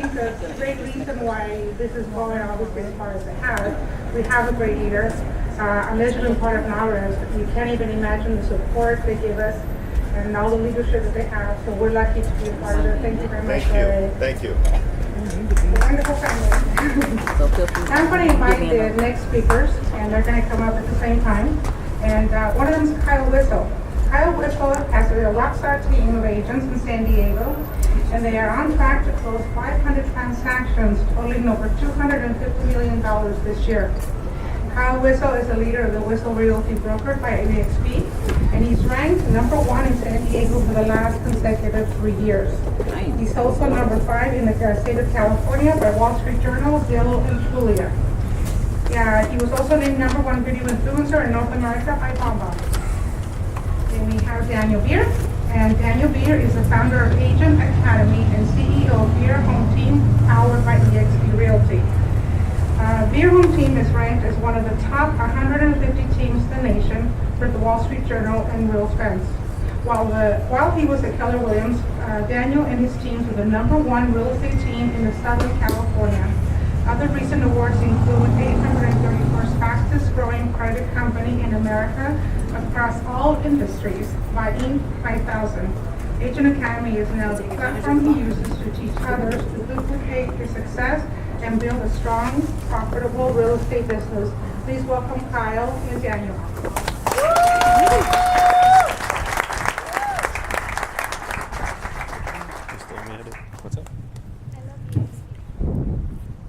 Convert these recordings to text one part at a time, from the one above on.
think the great reason why this is going obviously as far as it has, we have a great leader. Unless you've been part of Nahrep, you can't even imagine the support they give us and all the leadership that they have. So we're lucky to be a part of it. Thank you very much. Thank you. Wonderful family. I'm going to invite the next speakers, and they're going to come up at the same time. And one of them is Kyle Whissel. Kyle Whissel has a rockstar team of agents in San Diego, and they are on track to close 500 transactions totaling over $250 million this year. Kyle Whissel is a leader of the Whissel Realty broker by AXP, and he's ranked number 1 in San Diego for the last consecutive 3 years. He's also number 5 in the state of California by Wall Street Journal, Zillow, and Julia. Yeah, he was also named number 1 video influencer in North America by BombBomb. Then we have Daniel Beer, and Daniel Beer is the founder of Agent Academy and CEO of Beer Home Team, powered by EXP Realty. Beer Home Team is ranked as one of the top 150 teams in the nation for the Wall Street Journal and Real Fence. While he was at Keller Williams, Daniel and his teams were the number 1 real estate team in the Southern California. Other recent awards include 831st fastest growing private company in America across all industries by Inc. 5000. Agent Academy is now the platform he uses to teach others to duplicate his success and build a strong, profitable real estate business. Please welcome Kyle and Daniel. What's up?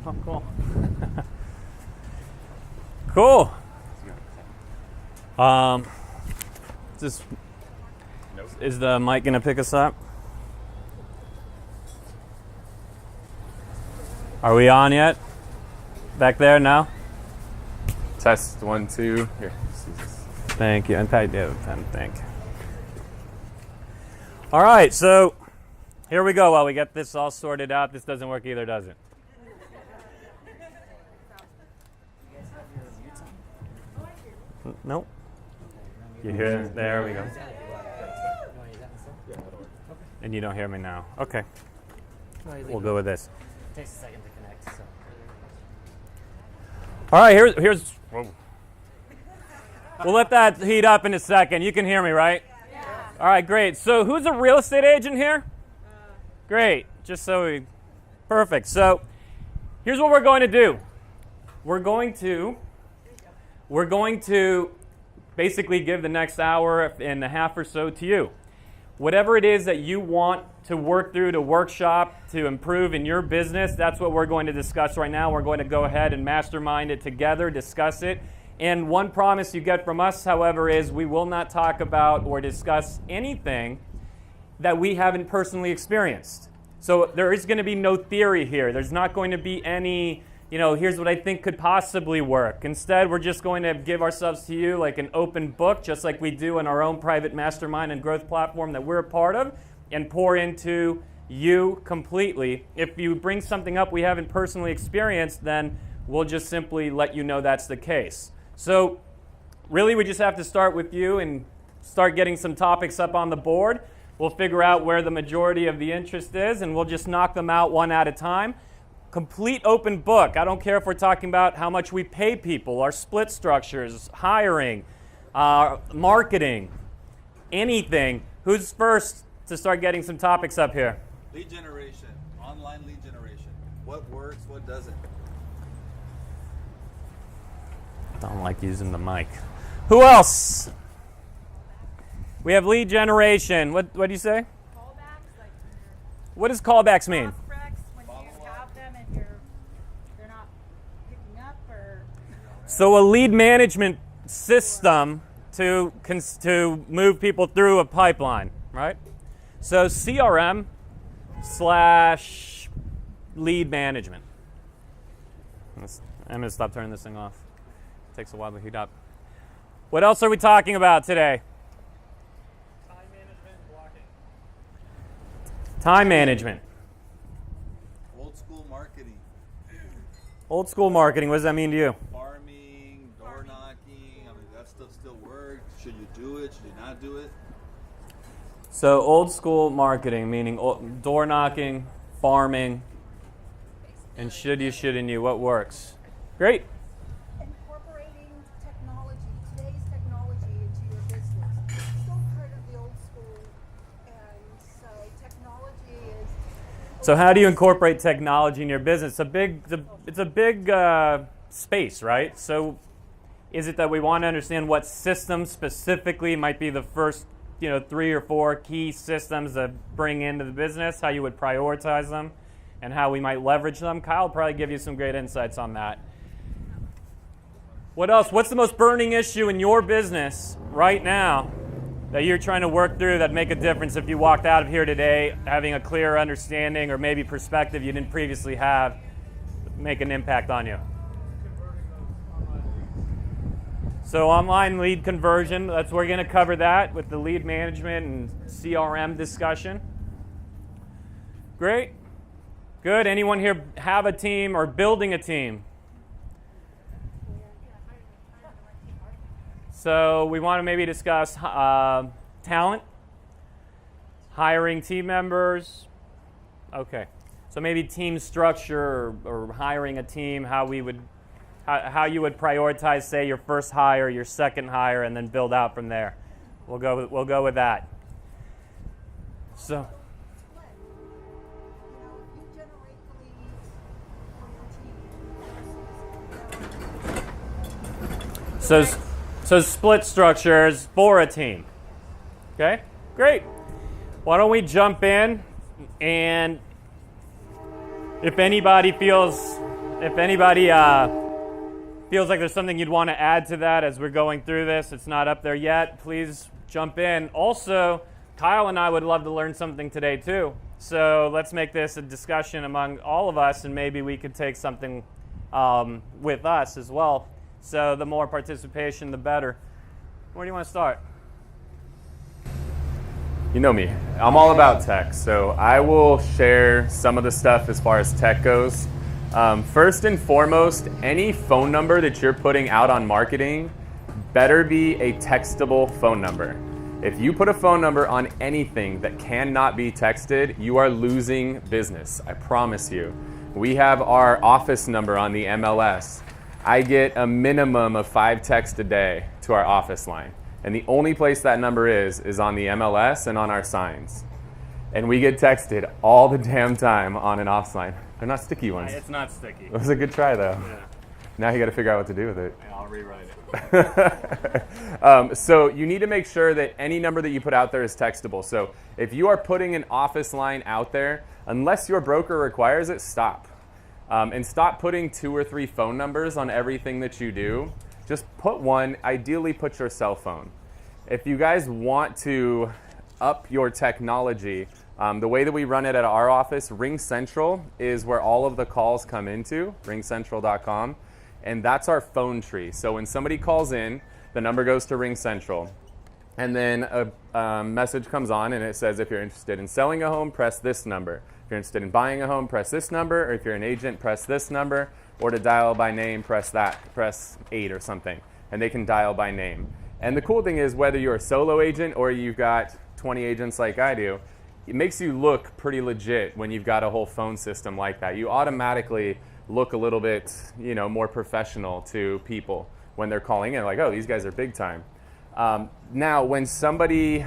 Oh, cool. Cool. Is the mic gonna pick us up? Are we on yet? Back there now? Test 1, 2. Here. Thank you. And thank you. All right, so here we go. While we get this all sorted out, this doesn't work either, does it? Nope. You hear it? There we go. And you don't hear me now. Okay. We'll go with this. It takes a second to connect. So. All right, here's. Whoa. We'll let that heat up in a second. You can hear me, right? Yeah. All right, great. So who's a real estate agent here? Great. Just so we. Perfect. So here's what we're going to do. We're going to basically give the next hour and a half or so to you. Whatever it is that you want to work through, to workshop, to improve in your business, that's what we're going to discuss right now. We're going to go ahead and mastermind it together, discuss it. And one promise you get from us, however, is we will not talk about or discuss anything that we haven't personally experienced. So there is going to be no theory here. There's not going to be any, here's what I think could possibly work. Instead, we're just going to give ourselves to you like an open book, just like we do in our own private mastermind and growth platform that we're a part of, and pour into you completely. If you bring something up we haven't personally experienced, then we'll just simply let you know that's the case. So really, we just have to start with you and start getting some topics up on the board. We'll figure out where the majority of the interest is, and we'll just knock them out one at a time. Complete open book. I don't care if we're talking about how much we pay people, our split structures, hiring, marketing, anything. Who's first to start getting some topics up here? Lead generation, online lead generation. What works, what doesn't? Don't like using the mic. Who else? We have lead generation. What do you say? Callbacks, like what does callbacks mean? prospects, when you have them and they're not picking up, or So a lead management system to move people through a pipeline, right? So CRM / lead management. I'm going to stop turning this thing off. It takes a while to heat up. What else are we talking about today? Time management, blocking. Time management. Old school marketing. Old school marketing, what does that mean to you? Farming, door knocking. I mean, that stuff still works. Should you do it? Should you not do it? So old school marketing, meaning door knocking, farming. And should you, shouldn't you? What works? Great. Incorporating technology, today's technology into your business. It's still part of the old school, and so technology is. So how do you incorporate technology in your business? It's a big space, right? So is it that we want to understand what systems specifically might be the first, 3 or 4 key systems to bring into the business, how you would prioritize them, and how we might leverage them? Kyle will probably give you some great insights on that. What else? What's the most burning issue in your business right now that you're trying to work through that make a difference if you walked out of here today having a clear understanding or maybe perspective you didn't previously have, make an impact on you? So online lead conversion, we're going to cover that with the lead management and CRM discussion. Great. Good. Anyone here have a team or building a team? So we want to maybe discuss talent, hiring team members. Okay. So maybe team structure or hiring a team, how you would prioritize, say, your first hire, your second hire, and then build out from there. We'll go with that. So. So split structures for a team. Okay, great. Why don't we jump in, and if anybody feels like there's something you'd want to add to that as we're going through this, it's not up there yet, please jump in. Also, Kyle and I would love to learn something today too. So let's make this a discussion among all of us, and maybe we could take something with us as well. So the more participation, the better. Where do you want to start? You know me. I'm all about tech, so I will share some of the stuff as far as tech goes. First and foremost, any phone number that you're putting out on marketing better be a textable phone number. If you put a phone number on anything that cannot be texted, you are losing business. I promise you. We have our office number on the MLS. I get a minimum of 5 texts a day to our office line. And the only place that number is on the MLS and on our signs. And we get texted all the damn time on an office line. They're not sticky ones. It's not sticky. It was a good try, though. Yeah. Now you got to figure out what to do with it. I'll rewrite it. So you need to make sure that any number that you put out there is textable. So if you are putting an office line out there, unless your broker requires it, stop. And stop putting 2 or 3 phone numbers on everything that you do. Just put one, ideally put your cell phone. If you guys want to up your technology, the way that we run it at our office, Ring Central is where all of the calls come into, ringcentral.com, and that's our phone tree. So when somebody calls in, the number goes to Ring Central, and then a message comes on and it says, if you're interested in selling a home, press this number. If you're interested in buying a home, press this number, or if you're an agent, press this number, or to dial by name, press 8 or something, and they can dial by name. And the cool thing is, whether you're a solo agent or you've got 20 agents like I do, it makes you look pretty legit when you've got a whole phone system like that. You automatically look a little bit, more professional to people when they're calling in, like, oh, these guys are big time. Now, when somebody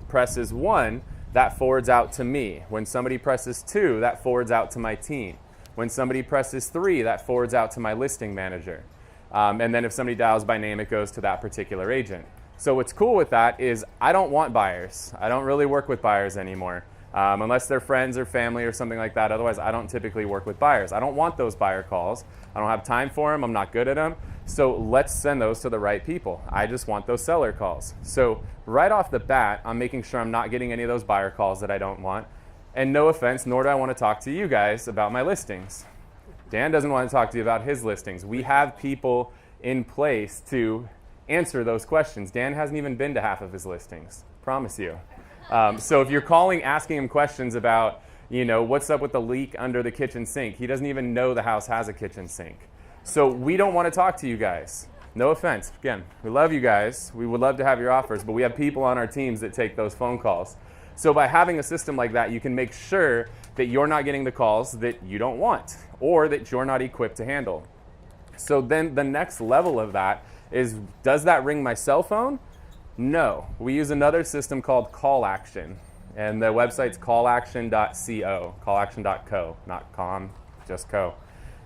presses 1, that forwards out to me. When somebody presses 2, that forwards out to my team. When somebody presses 3, that forwards out to my listing manager. And then if somebody dials by name, it goes to that particular agent. So what's cool with that is I don't want buyers. I don't really work with buyers anymore, unless they're friends or family or something like that. Otherwise, I don't typically work with buyers. I don't want those buyer calls. I don't have time for them. I'm not good at them. So let's send those to the right people. I just want those seller calls. So right off the bat, I'm making sure I'm not getting any of those buyer calls that I don't want. And no offense, nor do I want to talk to you guys about my listings. Dan doesn't want to talk to you about his listings. We have people in place to answer those questions. Dan hasn't even been to half of his listings, promise you. So if you're calling, asking him questions about, what's up with the leak under the kitchen sink, he doesn't even know the house has a kitchen sink. So we don't want to talk to you guys. No offense. Again, we love you guys. We would love to have your offers, but we have people on our teams that take those phone calls. So by having a system like that, you can make sure that you're not getting the calls that you don't want or that you're not equipped to handle. So then the next level of that is, does that ring my cell phone? No. We use another system called Call Action. And the website's callaction.co, callaction.co, not com, just co.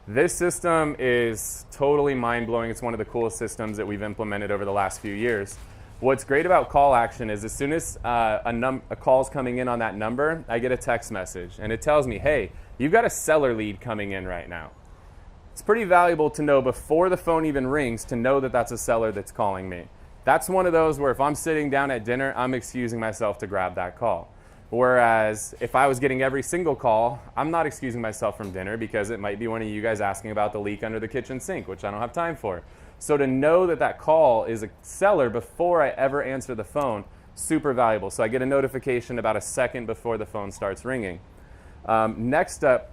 This system is totally mind-blowing. It's one of the coolest systems that we've implemented over the last few years. What's great about Call Action is as soon as a call's coming in on that number, I get a text message. And it tells me, hey, you've got a seller lead coming in right now. It's pretty valuable to know before the phone even rings to know that that's a seller that's calling me. That's one of those where if I'm sitting down at dinner, I'm excusing myself to grab that call. Whereas if I was getting every single call, I'm not excusing myself from dinner because it might be one of you guys asking about the leak under the kitchen sink, which I don't have time for. So to know that that call is a seller before I ever answer the phone, super valuable. So I get a notification about a second before the phone starts ringing. Next up,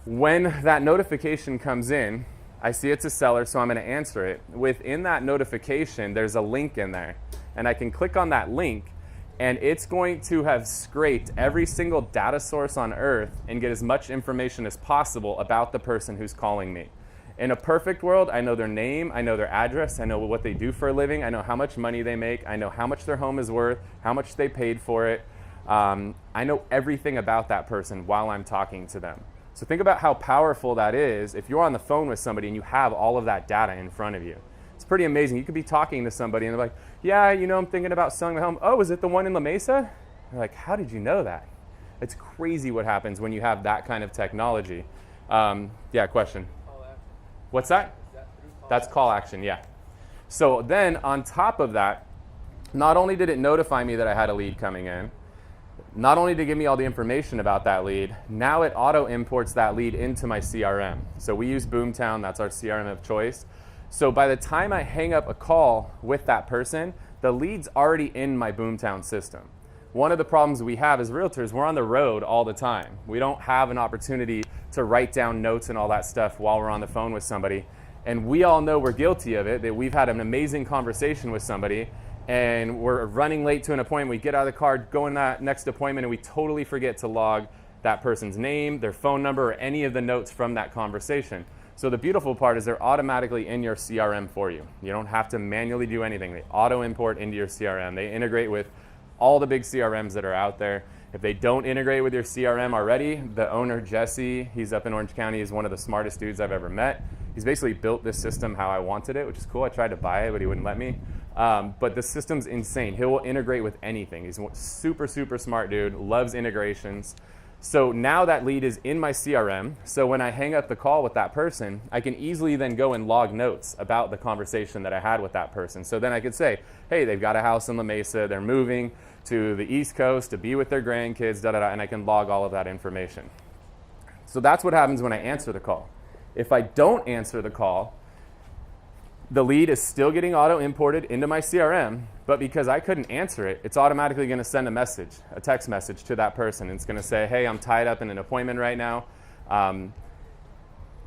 when that notification comes in, I see it's a seller, so I'm going to answer it. Within that notification, there's a link in there. And I can click on that link, and it's going to have scraped every single data source on earth and get as much information as possible about the person who's calling me. In a perfect world, I know their name, I know their address, I know what they do for a living, I know how much money they make, I know how much their home is worth, how much they paid for it. I know everything about that person while I'm talking to them. So think about how powerful that is if you're on the phone with somebody and you have all of that data in front of you. It's pretty amazing. You could be talking to somebody and they're like, yeah, you know, I'm thinking about selling my home. Oh, is it the one in La Mesa? You're like, how did you know that? It's crazy what happens when you have that kind of technology. Yeah, question. What's that? That's Call Action, yeah. So then on top of that, not only did it notify me that I had a lead coming in, not only to give me all the information about that lead, now it auto imports that lead into my CRM. So we use Boomtown, that's our CRM of choice. So by the time I hang up a call with that person, the lead's already in my Boomtown system. One of the problems we have as realtors, we're on the road all the time. We don't have an opportunity to write down notes and all that stuff while we're on the phone with somebody. And we all know we're guilty of it, that we've had an amazing conversation with somebody and we're running late to an appointment. We get out of the car, go in that next appointment, and we totally forget to log that person's name, their phone number, or any of the notes from that conversation. So the beautiful part is they're automatically in your CRM for you. You don't have to manually do anything. They auto import into your CRM. They integrate with all the big CRMs that are out there. If they don't integrate with your CRM already, the owner, Jesse, he's up in Orange County, is one of the smartest dudes I've ever met. He's basically built this system how I wanted it, which is cool. I tried to buy it, but he wouldn't let me. But the system's insane. He will integrate with anything. He's a super, super smart dude, loves integrations. So now that lead is in my CRM. So when I hang up the call with that person, I can easily then go and log notes about the conversation that I had with that person. So then I could say, hey, they've got a house in La Mesa. They're moving to the East Coast to be with their grandkids, and I can log all of that information. So that's what happens when I answer the call. If I don't answer the call, the lead is still getting auto-imported into my CRM, but because I couldn't answer it, it's automatically going to send a message, a text message to that person. It's going to say, hey, I'm tied up in an appointment right now.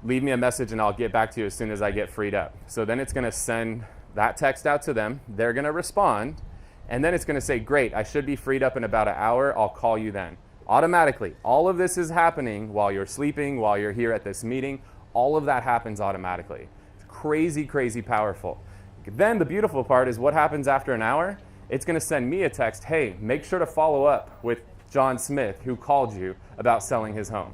Leave me a message and I'll get back to you as soon as I get freed up. So then it's going to send that text out to them. They're going to respond, and then it's going to say, great, I should be freed up in about an hour. I'll call you then. Automatically, all of this is happening while you're sleeping, while you're here at this meeting. All of that happens automatically. Crazy, crazy powerful. Then the beautiful part is what happens after an hour. It's going to send me a text, hey, make sure to follow up with John Smith, who called you about selling his home.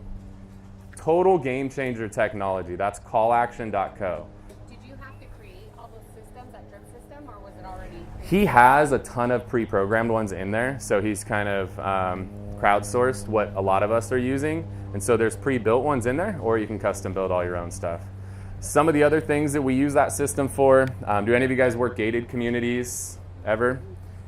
Total game changer technology. That's callaction.co. Did you have to create all those systems, that drip system, or was it already? He has a ton of pre-programmed ones in there, so he's kind of crowdsourced what a lot of us are using. And so there's pre-built ones in there, or you can custom build all your own stuff. Some of the other things that we use that system for, do any of you guys work gated communities ever?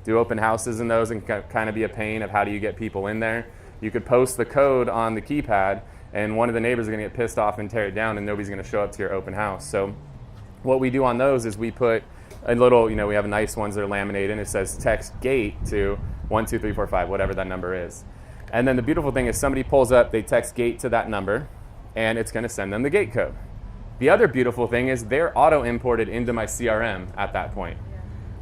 Do open houses in those and kind of be a pain of how do you get people in there? You could post the code on the keypad and one of the neighbors are going to get pissed off and tear it down and nobody's going to show up to your open house. So what we do on those is we put a little, we have nice ones that are laminated and it says text gate to 12345, whatever that number is. And then the beautiful thing is somebody pulls up, they text gate to that number and it's going to send them the gate code. The other beautiful thing is they're auto-imported into my CRM at that point.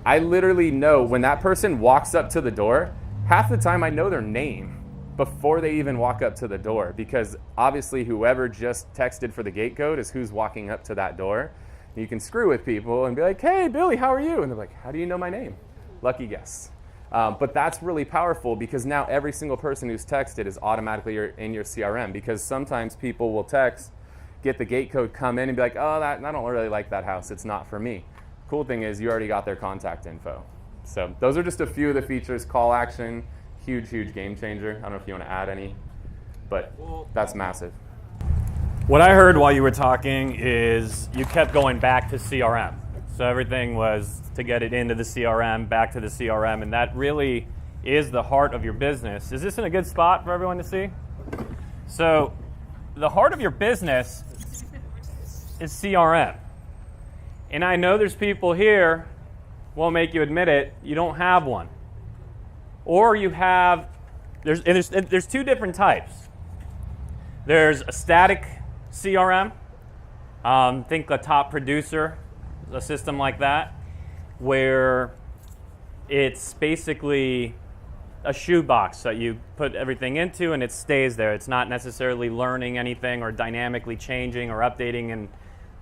I literally know when that person walks up to the door, half the time I know their name before they even walk up to the door, because obviously whoever just texted for the gate code is who's walking up to that door. You can screw with people and be like, hey, Billy, how are you? And they're like, how do you know my name? Lucky guess. But that's really powerful, because now every single person who's texted is automatically in your CRM, because sometimes people will text, get the gate code, come in and be like, oh, I don't really like that house. It's not for me. Cool thing is you already got their contact info. So those are just a few of the features. Call action, huge, huge game changer. I don't know if you want to add any, but that's massive. What I heard while you were talking is you kept going back to CRM. So everything was to get it into the CRM, back to the CRM, and that really is the heart of your business. Is this in a good spot for everyone to see? So the heart of your business is CRM. And I know there's people here, won't make you admit it, you don't have one. Or you have, there's two different types. There's a static CRM, think a top producer, a system like that, where it's basically a shoebox that you put everything into and it stays there. It's not necessarily learning anything or dynamically changing or updating, and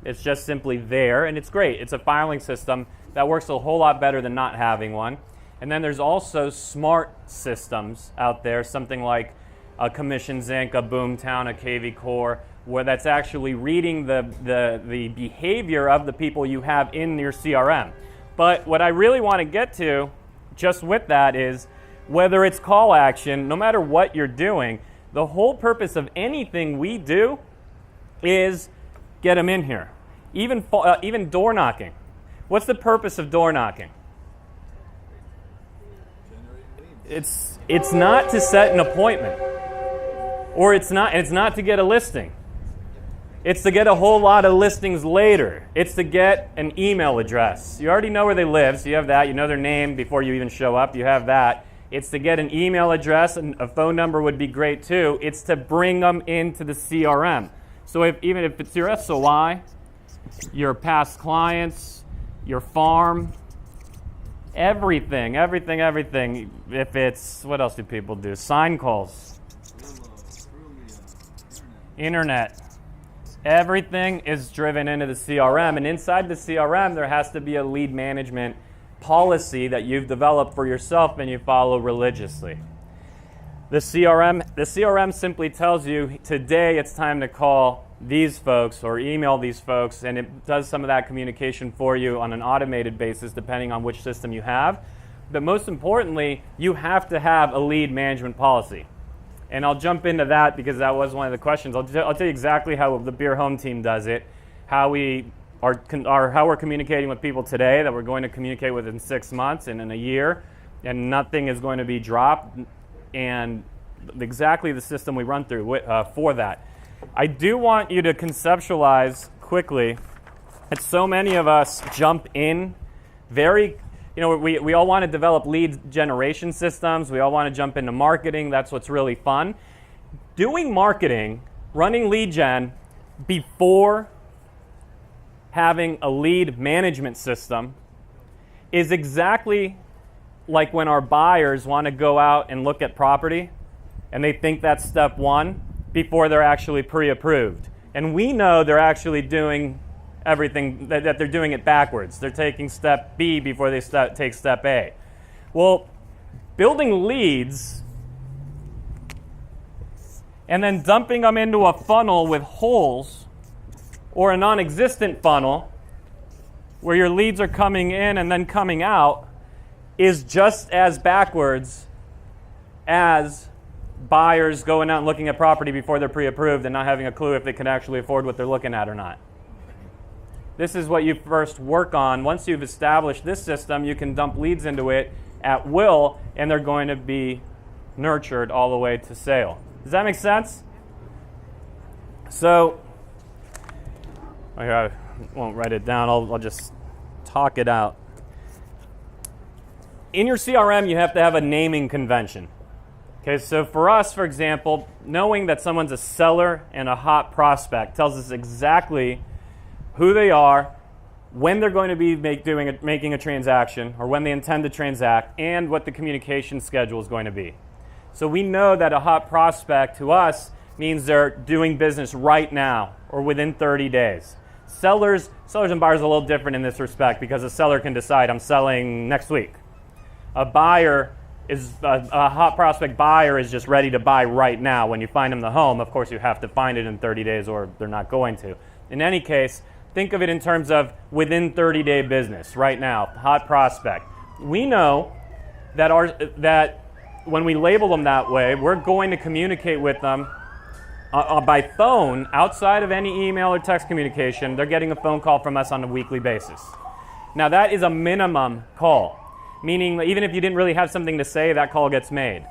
it's just simply there, and it's great. It's a filing system that works a whole lot better than not having one. And then there's also smart systems out there, something like a Commissions Inc., a Boomtown, a KV Core, where that's actually reading the behavior of the people you have in your CRM. But what I really want to get to just with that is, whether it's call action, no matter what you're doing, the whole purpose of anything we do is get them in here. Even door knocking. What's the purpose of door knocking? It's not to set an appointment, or it's not to get a listing. It's to get a whole lot of listings later. It's to get an email address. You already know where they live, so you have that. You know their name before you even show up. You have that. It's to get an email address, and a phone number would be great too. It's to bring them into the CRM. So even if it's your SOI, your past clients, your farm, everything. If it's, what else do people do? Sign calls, internet. Everything is driven into the CRM, and inside the CRM there has to be a lead management policy that you've developed for yourself and you follow religiously. The CRM simply tells you, today it's time to call these folks or email these folks, and it does some of that communication for you on an automated basis depending on which system you have. But most importantly, you have to have a lead management policy. And I'll jump into that because that was one of the questions. I'll tell you exactly how the Beer Home team does it, how we're communicating with people today that we're going to communicate with in 6 months and in a year, and nothing is going to be dropped, and exactly the system we run through for that. I do want you to conceptualize quickly that so many of us jump in we all want to develop lead generation systems. We all want to jump into marketing. That's what's really fun. Doing marketing, running lead gen before having a lead management system is exactly like when our buyers want to go out and look at property and they think that's step one before they're actually pre-approved. And we know they're actually doing everything, that they're doing it backwards. They're taking step B before they take step A. Well, building leads and then dumping them into a funnel with holes, or a non-existent funnel where your leads are coming in and then coming out, is just as backwards as buyers going out and looking at property before they're pre-approved and not having a clue if they can actually afford what they're looking at or not. This is what you first work on. Once you've established this system, you can dump leads into it at will, and they're going to be nurtured all the way to sale. Does that make sense? So, I won't write it down. I'll just talk it out. In your CRM, you have to have a naming convention. Okay, so for us, for example, knowing that someone's a seller and a hot prospect tells us exactly who they are, when they're going to be making a transaction, or when they intend to transact, and what the communication schedule is going to be. So we know that a hot prospect to us means they're doing business right now or within 30 days. Sellers and buyers are a little different in this respect because a seller can decide, I'm selling next week. A hot prospect buyer is just ready to buy right now. When you find them the home, of course you have to find it in 30 days or they're not going to. In any case, think of it in terms of within 30-day business right now, hot prospect. We know that when we label them that way, we're going to communicate with them by phone outside of any email or text communication. They're getting a phone call from us on a weekly basis. Now that is a minimum call, meaning even if you didn't really have something to say, that call gets made,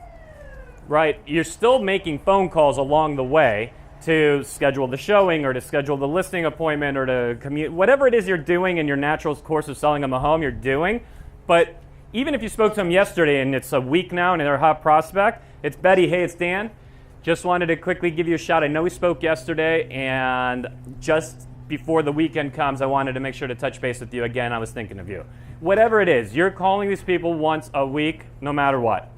right? You're still making phone calls along the way to schedule the showing or to schedule the listing appointment or to whatever it is you're doing in your natural course of selling them a home, you're doing. But even if you spoke to them yesterday and it's a week now and they're a hot prospect, it's Betty, hey, it's Dan. Just wanted to quickly give you a shout. I know we spoke yesterday, and just before the weekend comes, I wanted to make sure to touch base with you again. I was thinking of you. Whatever it is, you're calling these people once a week, no matter what.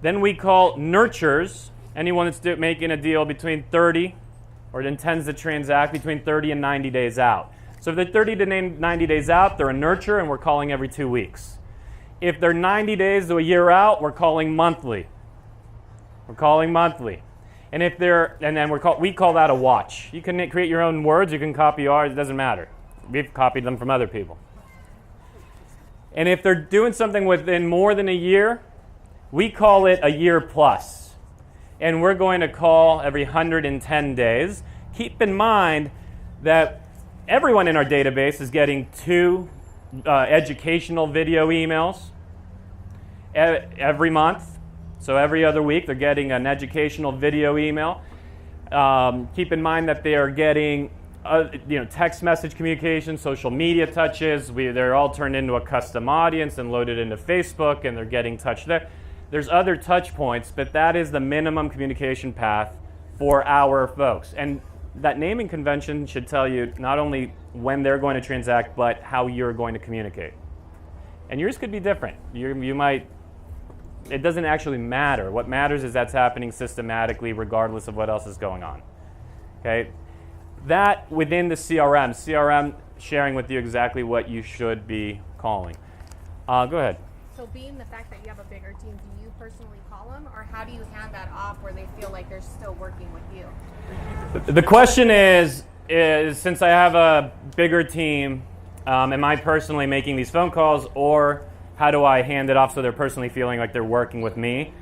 Then we call nurtures anyone that's making a deal between 30 or intends to transact between 30 and 90 days out. So if they're 30 to 90 days out, they're a nurture, and we're calling every 2 weeks. If they're 90 days to a year out, we're calling monthly. We're calling monthly. And if we call that a watch. You can create your own words, you can copy ours, it doesn't matter. We've copied them from other people. And if they're doing something within more than a year, we call it a year plus. And we're going to call every 110 days. Keep in mind that everyone in our database is getting 2 educational video emails every month. So every other week they're getting an educational video email. Keep in mind that they are getting text message communication, social media touches. They're all turned into a custom audience and loaded into Facebook, and they're getting touched there. There's other touch points, but that is the minimum communication path for our folks. And that naming convention should tell you not only when they're going to transact, but how you're going to communicate. And yours could be different. It doesn't actually matter. What matters is that's happening systematically regardless of what else is going on. Okay? That within the CRM sharing with you exactly what you should be calling. Go ahead. So being the fact that you have a bigger team, do you personally call them, or how do you hand that off where they feel like they're still working with you? The question is since I have a bigger team, am I personally making these phone calls, or how do I hand it off so they're personally feeling like they're working with me?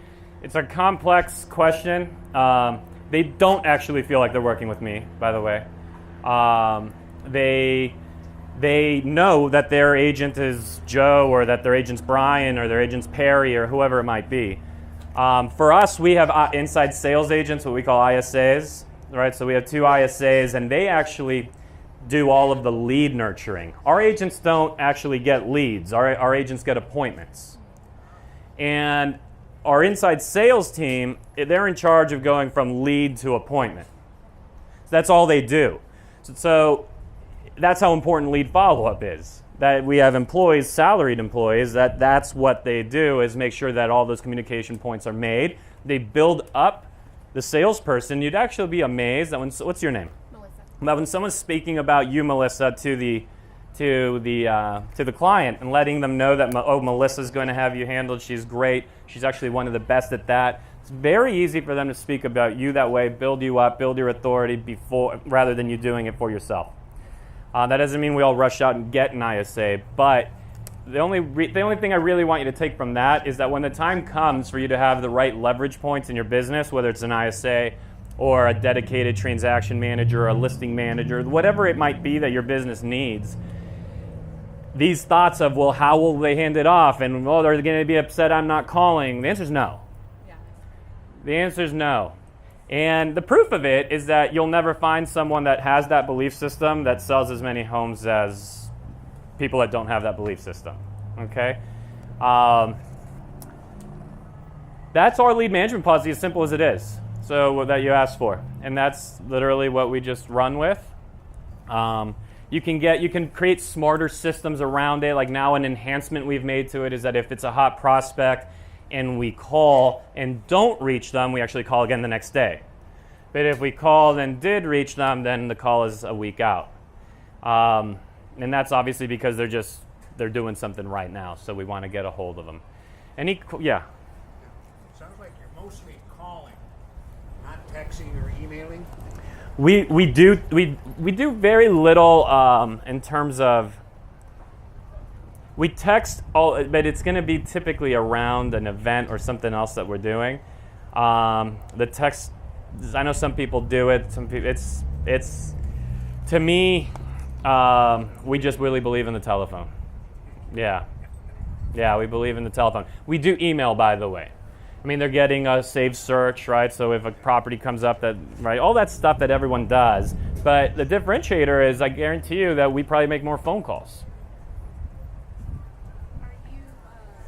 It's a complex question. They don't actually feel like they're working with me, by the way. They know that their agent is Joe, or that their agent's Brian, or their agent's Perry, or whoever it might be. For us, we have inside sales agents, what we call ISAs, right? So we have 2 ISAs, and they actually do all of the lead nurturing. Our agents don't actually get leads. Our agents get appointments. And our inside sales team, they're in charge of going from lead to appointment. So that's all they do. So that's how important lead follow-up is. That we have employees, salaried employees, that's what they do, is make sure that all those communication points are made. They build up the salesperson. You'd actually be amazed that what's your name? But when someone's speaking about you, Melissa, to the client and letting them know that Melissa's going to have you handled, she's great, she's actually one of the best at that. It's very easy for them to speak about you that way, build you up, build your authority rather than you doing it for yourself. That doesn't mean we all rush out and get an ISA, but the only thing I really want you to take from that is that when the time comes for you to have the right leverage points in your business, whether it's an ISA or a dedicated transaction manager, or a listing manager, whatever it might be that your business needs, these thoughts of, well, how will they hand it off? And, well, they're going to be upset I'm not calling. The answer is no. Yeah. The answer is no. And the proof of it is that you'll never find someone that has that belief system that sells as many homes as people that don't have that belief system. Okay? That's our lead management policy, as simple as it is. So that you asked for. And that's literally what we just run with. You can create smarter systems around it. Like now, an enhancement we've made to it is that if it's a hot prospect and we call and don't reach them, we actually call again the next day. But if we called and did reach them, then the call is a week out. And that's obviously because they're doing something right now, so we want to get a hold of them. Yeah. Sounds like you're mostly calling, not texting or emailing. We do very little in terms of, we text all, but it's going to be typically around an event or something else that we're doing. The text, I know some people do it. Some people, it's to me, we just really believe in the telephone. Yeah, we believe in the telephone. We do email, by the way. I mean, they're getting a saved search, right? So if a property comes up, right, all that stuff that everyone does. But the differentiator is, I guarantee you that we probably make more phone calls. Are you,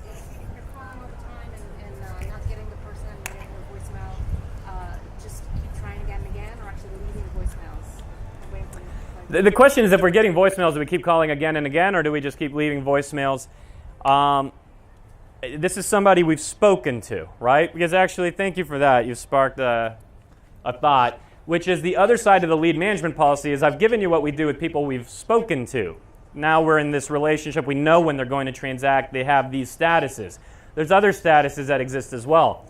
if you're calling all the time and not getting the person, getting the voicemail, just keep trying again and again, or actually leaving voicemails? Waiting for The question is, if we're getting voicemails, do we keep calling again and again, or do we just keep leaving voicemails? This is somebody we've spoken to, right? Because actually, thank you for that. You've sparked a thought, which is the other side of the lead management policy is I've given you what we do with people we've spoken to. Now we're in this relationship. We know when they're going to transact. They have these statuses. There's other statuses that exist as well.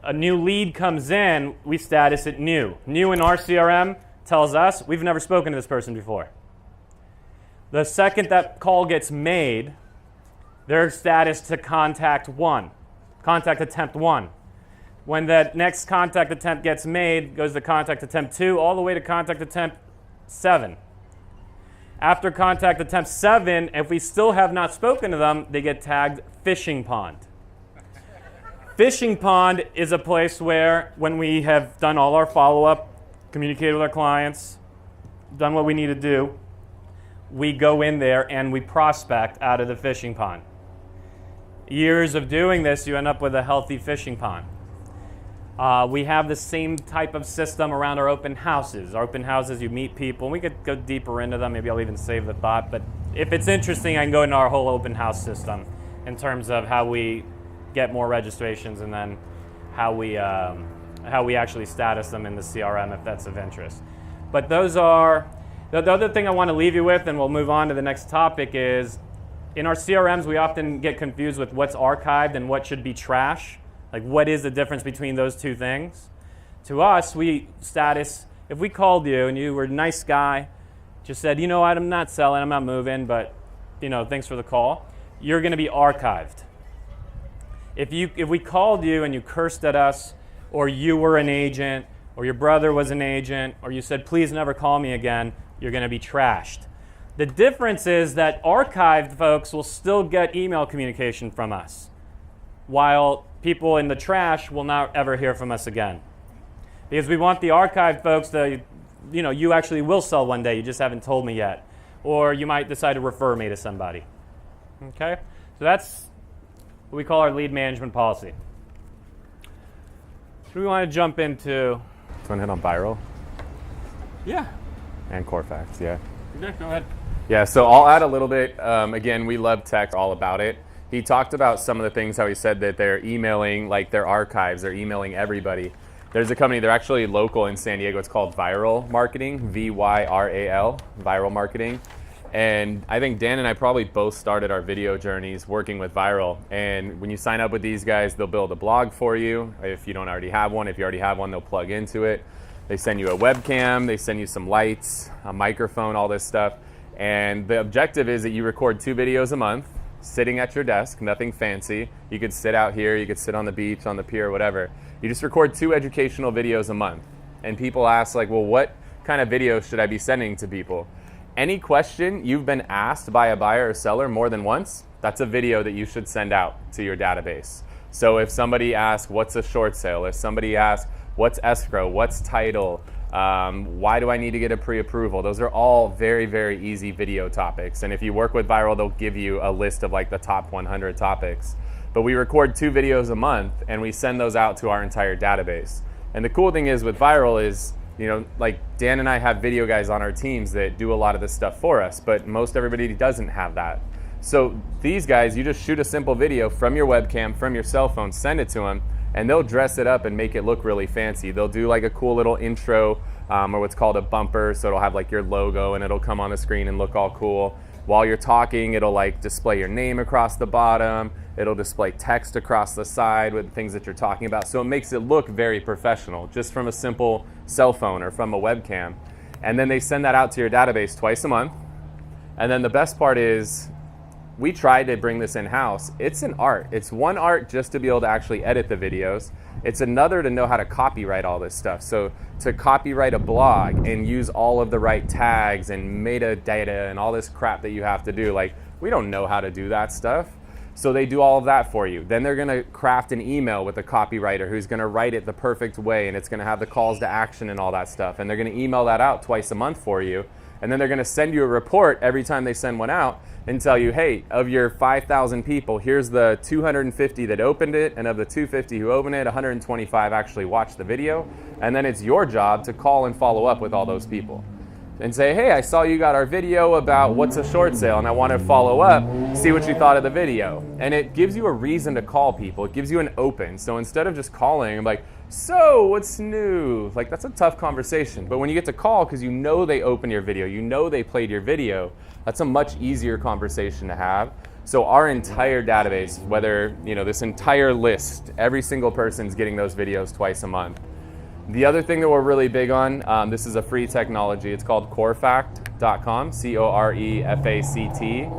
A new lead comes in, we status it new. New in our CRM tells us we've never spoken to this person before. The second that call gets made, their status to contact attempt one. When that next contact attempt gets made, goes to contact attempt 2, all the way to contact attempt 7. After contact attempt 7, if we still have not spoken to them, they get tagged fishing pond. Fishing pond is a place where, when we have done all our follow-up, communicated with our clients, done what we need to do, we go in there and we prospect out of the fishing pond. Years of doing this, you end up with a healthy fishing pond. We have the same type of system around our open houses. Our open houses, you meet people, and we could go deeper into them. Maybe I'll even save the thought. But if it's interesting, I can go into our whole open house system in terms of how we get more registrations and then how we actually status them in the CRM if that's of interest. But those are, the other thing I want to leave you with, and we'll move on to the next topic, is in our CRMs, we often get confused with what's archived and what should be trash. Like, what is the difference between those two things? To us, we status, if we called you and you were a nice guy, just said, you know what, I'm not selling, I'm not moving, but, thanks for the call, you're going to be archived. If we called you and you cursed at us, or you were an agent, or your brother was an agent, or you said, please never call me again, you're going to be trashed. The difference is that archived folks will still get email communication from us, while people in the trash will not ever hear from us again. Because we want the archived folks to, you actually will sell one day, you just haven't told me yet. Or you might decide to refer me to somebody. Okay? So that's what we call our lead management policy. Do we want to jump into? Do you want to hit on viral? Yeah. And core facts, yeah. Yeah, go ahead. Yeah, so I'll add a little bit. Again, we love tech, all about it. He talked about some of the things, how he said that they're emailing, like their archives, they're emailing everybody. There's a company, they're actually local in San Diego, it's called Viral Marketing, VYRAL, Viral Marketing. And I think Dan and I probably both started our video journeys working with Viral. And when you sign up with these guys, they'll build a blog for you. If you don't already have one, if you already have one, they'll plug into it. They send you a webcam, they send you some lights, a microphone, all this stuff. And the objective is that you record 2 videos a month, sitting at your desk, nothing fancy. You could sit out here, you could sit on the beach, on the pier, whatever. You just record 2 educational videos a month. And people ask, like, well, what kind of videos should I be sending to people? Any question you've been asked by a buyer or seller more than once, that's a video that you should send out to your database. So if somebody asks, what's a short sale? If somebody asks, what's escrow? What's title? Why do I need to get a pre-approval? Those are all very, very easy video topics. And if you work with Viral, they'll give you a list of like the top 100 topics. But we record 2 videos a month and we send those out to our entire database. And the cool thing is with Viral is Like Dan and I have video guys on our teams that do a lot of this stuff for us, but most everybody doesn't have that. So these guys, you just shoot a simple video from your webcam, from your cell phone, send it to them, and they'll dress it up and make it look really fancy. They'll do like a cool little intro or what's called a bumper, so it'll have like your logo and it'll come on the screen and look all cool. While you're talking, it'll like display your name across the bottom. It'll display text across the side with things that you're talking about. So it makes it look very professional just from a simple cell phone or from a webcam. And then they send that out to your database twice a month. And then the best part is, we tried to bring this in-house. It's an art. It's one art just to be able to actually edit the videos. It's another to know how to copyright all this stuff. So to copyright a blog and use all of the right tags and metadata and all this crap that you have to do, like, we don't know how to do that stuff. So they do all of that for you. Then they're gonna craft an email with a copywriter who's gonna write it the perfect way, and it's gonna have the calls to action and all that stuff. And they're gonna email that out twice a month for you. And then they're gonna send you a report every time they send one out and tell you, hey, of your 5,000 people, here's the 250 that opened it, and of the 250 who opened it, 125 actually watched the video. And then it's your job to call and follow up with all those people and say, hey, I saw you got our video about what's a short sale, and I want to follow up, see what you thought of the video. And it gives you a reason to call people. It gives you an open. So instead of just calling, I'm like, so what's new? Like, that's a tough conversation. But when you get to call, because you know they opened your video, you know they played your video, that's a much easier conversation to have. So our entire database, whether, this entire list, every single person's getting those videos twice a month. The other thing that we're really big on, this is a free technology. It's called corefact.com, COREFACT.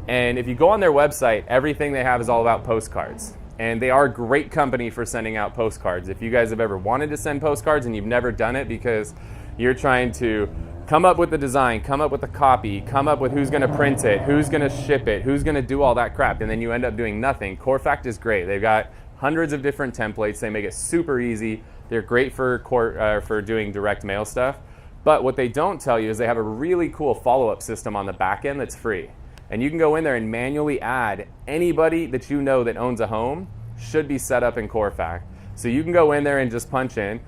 And if you go on their website, everything they have is all about postcards. And they are a great company for sending out postcards. If you guys have ever wanted to send postcards and you've never done it because you're trying to come up with the design, come up with the copy, come up with who's going to print it, who's going to ship it, who's going to do all that crap, and then you end up doing nothing, CoreFact is great. They've got hundreds of different templates. They make it super easy. They're great for doing direct mail stuff. But what they don't tell you is they have a really cool follow-up system on the back end that's free. And you can go in there and manually add anybody that you know that owns a home should be set up in CoreFact. So you can go in there and just punch in,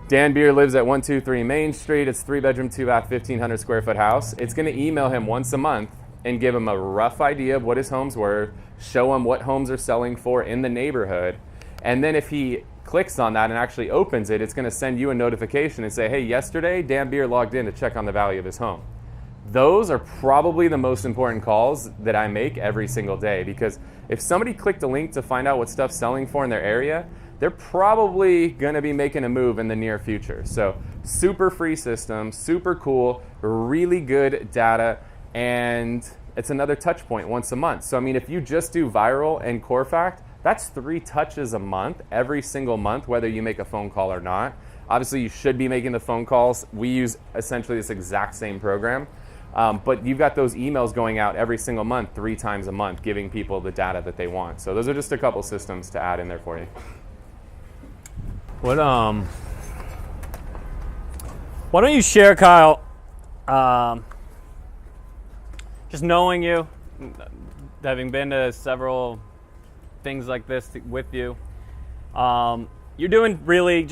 Dan Beer lives at 123 Main Street. It's 3-bedroom, 2-bath, 1,500 square foot house. It's going to email him once a month and give him a rough idea of what his home's worth, show him what homes are selling for in the neighborhood. And then if he clicks on that and actually opens it, it's going to send you a notification and say, hey, yesterday Dan Beer logged in to check on the value of his home. Those are probably the most important calls that I make every single day, because if somebody clicked a link to find out what stuff's selling for in their area, they're probably going to be making a move in the near future. So super free system, super cool, really good data, and it's another touch point once a month. So I mean, if you just do viral and CoreFact, that's 3 touches a month, every single month, whether you make a phone call or not. Obviously, you should be making the phone calls. We use essentially this exact same program. But you've got those emails going out every single month, 3 times a month, giving people the data that they want. So those are just a couple systems to add in there for you. Why don't you share, Kyle, just knowing you, having been to several things like this with you, you're doing really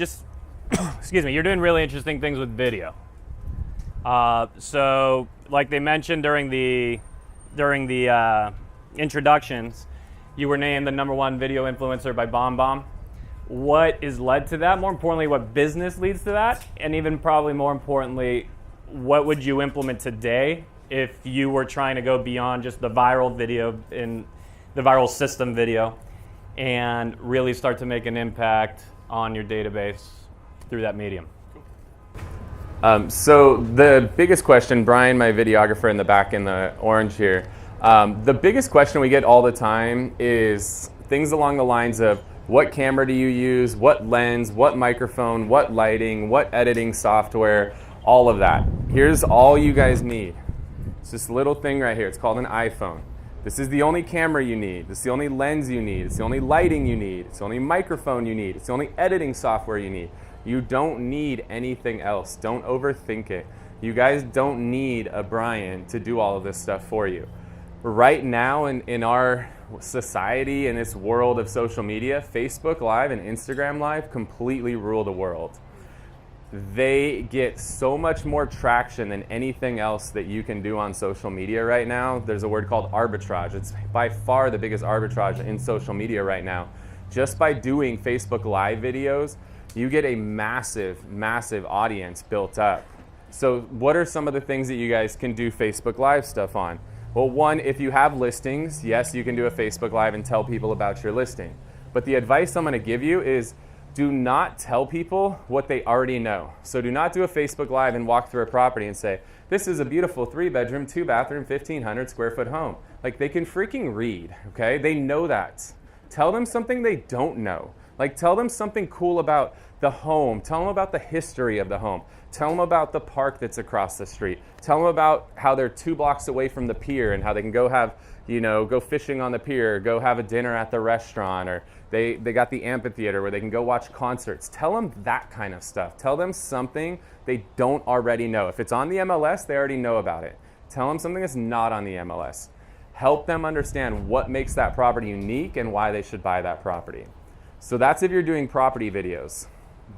you're doing really interesting things with video. So like they mentioned during the introductions, you were named the #1 video influencer by BombBomb. What is led to that? More importantly, what business leads to that? And even probably more importantly, what would you implement today if you were trying to go beyond just the viral video in the viral system video and really start to make an impact on your database through that medium? So the biggest question, Brian, my videographer in the back in the orange here, the biggest question we get all the time is things along the lines of, what camera do you use, what lens, what microphone, what lighting, what editing software, all of that. Here's all you guys need. It's this little thing right here. It's called an iPhone. This is the only camera you need. This is the only lens you need. It's the only lighting you need. It's the only microphone you need. It's the only editing software you need. You don't need anything else. Don't overthink it. You guys don't need a Brian to do all of this stuff for you. Right now in our society, in this world of social media, Facebook Live and Instagram Live completely rule the world. they get so much more traction than anything else that you can do on social media right now. There's a word called arbitrage. It's by far the biggest arbitrage in social media right now. Just by doing Facebook Live videos, you get a massive, massive audience built up. So what are some of the things that you guys can do Facebook Live stuff on? Well, one, if you have listings, yes, you can do a Facebook Live and tell people about your listing. But the advice I'm gonna give you is do not tell people what they already know. So do not do a Facebook Live and walk through a property and say, this is a beautiful 3-bedroom, 2-bathroom, 1,500 square foot home. Like, they can freaking read, okay? They know that. Tell them something they don't know. Like, tell them something cool about the home. Tell them about the history of the home. Tell them about the park that's across the street. Tell them about how they're 2 blocks away from the pier and how they can go have, go fishing on the pier, go have a dinner at the restaurant, or they got the amphitheater where they can go watch concerts. Tell them that kind of stuff. Tell them something they don't already know. If it's on the MLS, they already know about it. Tell them something that's not on the MLS. Help them understand what makes that property unique and why they should buy that property. So that's if you're doing property videos.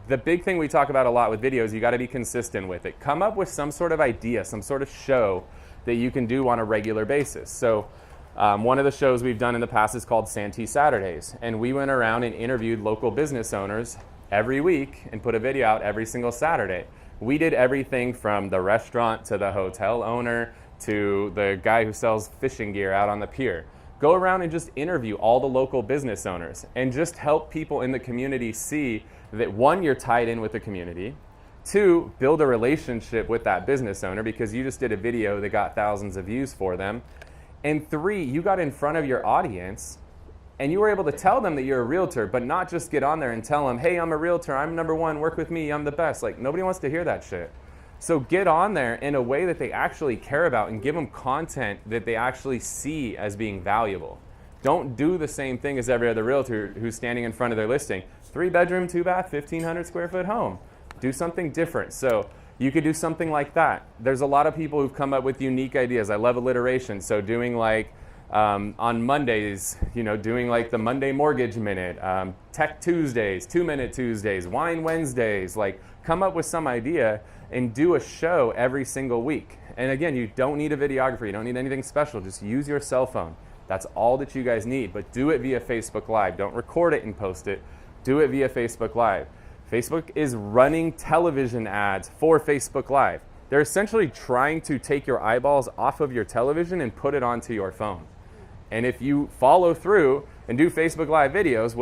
The big thing we talk about a lot with videos, you got to be consistent with it. Come up with some sort of idea, some sort of show that you can do on a regular basis. So one of the shows we've done in the past is called Santee Saturdays, and we went around and interviewed local business owners every week and put a video out every single Saturday. We did everything from the restaurant to the hotel owner to the guy who sells fishing gear out on the pier. Go around and just interview all the local business owners and just help people in the community see that, one, you're tied in with the community, 2, build a relationship with that business owner because you just did a video that got thousands of views for them, and 3, you got in front of your audience and you were able to tell them that you're a realtor, but not just get on there and tell them, hey, I'm a realtor, I'm #1, work with me, I'm the best. Like, nobody wants to hear that shit. So get on there in a way that they actually care about and give them content that they actually see as being valuable. Don't do the same thing as every other realtor who's standing in front of their listing. 3-bedroom, 2-bath, 1,500 square foot home. Do something different. So you could do something like that. There's a lot of people who've come up with unique ideas. I love alliteration. So doing like on Mondays, doing like the Monday Mortgage Minute, Tech Tuesdays, 2-Minute Tuesdays, Wine Wednesdays, like come up with some idea and do a show every single week. And again, you don't need a videographer. You don't need anything special. Just use your cell phone. That's all that you guys need, but do it via Facebook Live. Don't record it and post it. Do it via Facebook Live. Facebook is running television ads for Facebook Live. They're essentially trying to take your eyeballs off of your television and put it onto your phone. And if you follow through and do Facebook Live videos,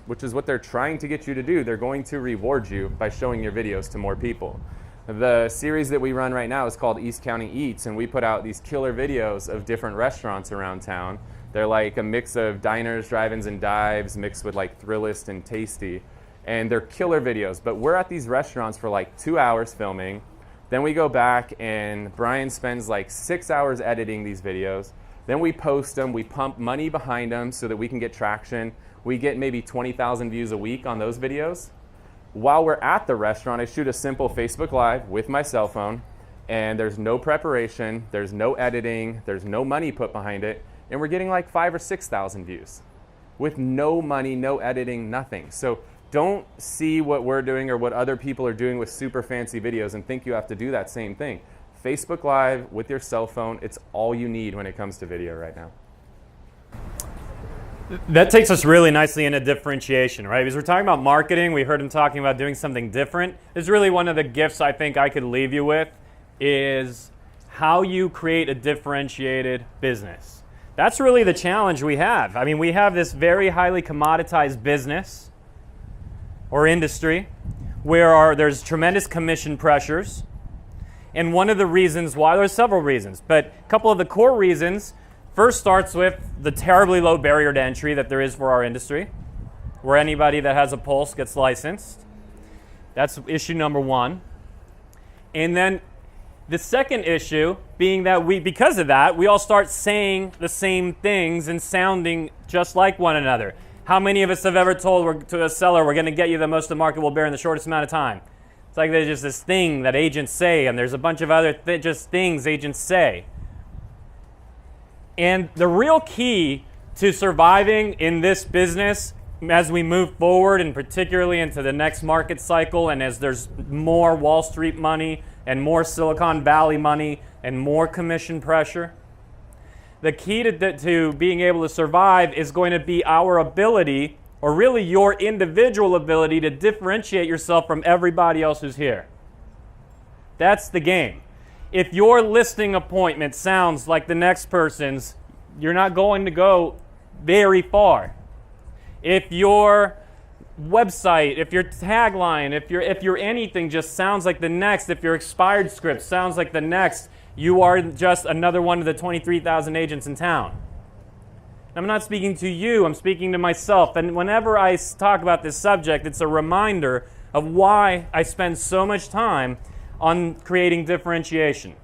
which is what they're trying to get you to do, they're going to reward you by showing your videos to more people. The series that we run right now is called East County Eats, and we put out these killer videos of different restaurants around town. They're like a mix of diners, drive-ins, and dives mixed with like Thrillist and Tasty. And they're killer videos, but we're at these restaurants for like 2 hours filming. Then we go back and Brian spends like 6 hours editing these videos. Then we post them, we pump money behind them so that we can get traction. We get maybe 20,000 views a week on those videos. While we're at the restaurant, I shoot a simple Facebook Live with my cell phone, and there's no preparation, there's no editing, there's no money put behind it, and we're getting like 5,000 or 6,000 views with no money, no editing, nothing. So don't see what we're doing or what other people are doing with super fancy videos and think you have to do that same thing. Facebook Live with your cell phone, it's all you need when it comes to video right now. That takes us really nicely into differentiation, right? Because we're talking about marketing. We heard him talking about doing something different. This is really one of the gifts I think I could leave you with is how you create a differentiated business. That's really the challenge we have. I mean, we have this very highly commoditized business or industry where there's tremendous commission pressures. And one of the reasons why, there's several reasons, but a couple of the core reasons first starts with the terribly low barrier to entry that there is for our industry, where anybody that has a pulse gets licensed. That's issue number one. And then the second issue being that because of that, we all start saying the same things and sounding just like one another. How many of us have ever told to a seller, we're going to get you the most the market will bear in the shortest amount of time? It's like there's just this thing that agents say, and there's a bunch of other just things agents say. And the real key to surviving in this business as we move forward, and particularly into the next market cycle, and as there's more Wall Street money and more Silicon Valley money and more commission pressure, the key to being able to survive is going to be our ability, or really your individual ability, to differentiate yourself from everybody else who's here. That's the game. If your listing appointment sounds like the next person's, you're not going to go very far. If your website, if your tagline, if your anything just sounds like the next, if your expired script sounds like the next, you are just another one of the 23,000 agents in town. I'm not speaking to you, I'm speaking to myself. And whenever I talk about this subject, it's a reminder of why I spend so much time on creating differentiation.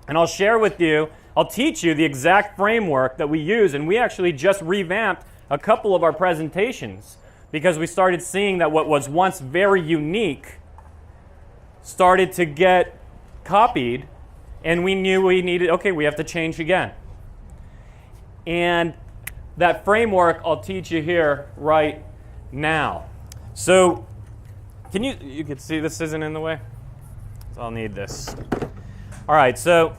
And I'll share with you, I'll teach you the exact framework that we use, and we actually just revamped a couple of our presentations because we started seeing that what was once very unique started to get copied, and we knew we needed, okay, we have to change again. And that framework I'll teach you here right now. So, you can see this isn't in the way? So I'll need this. All right, so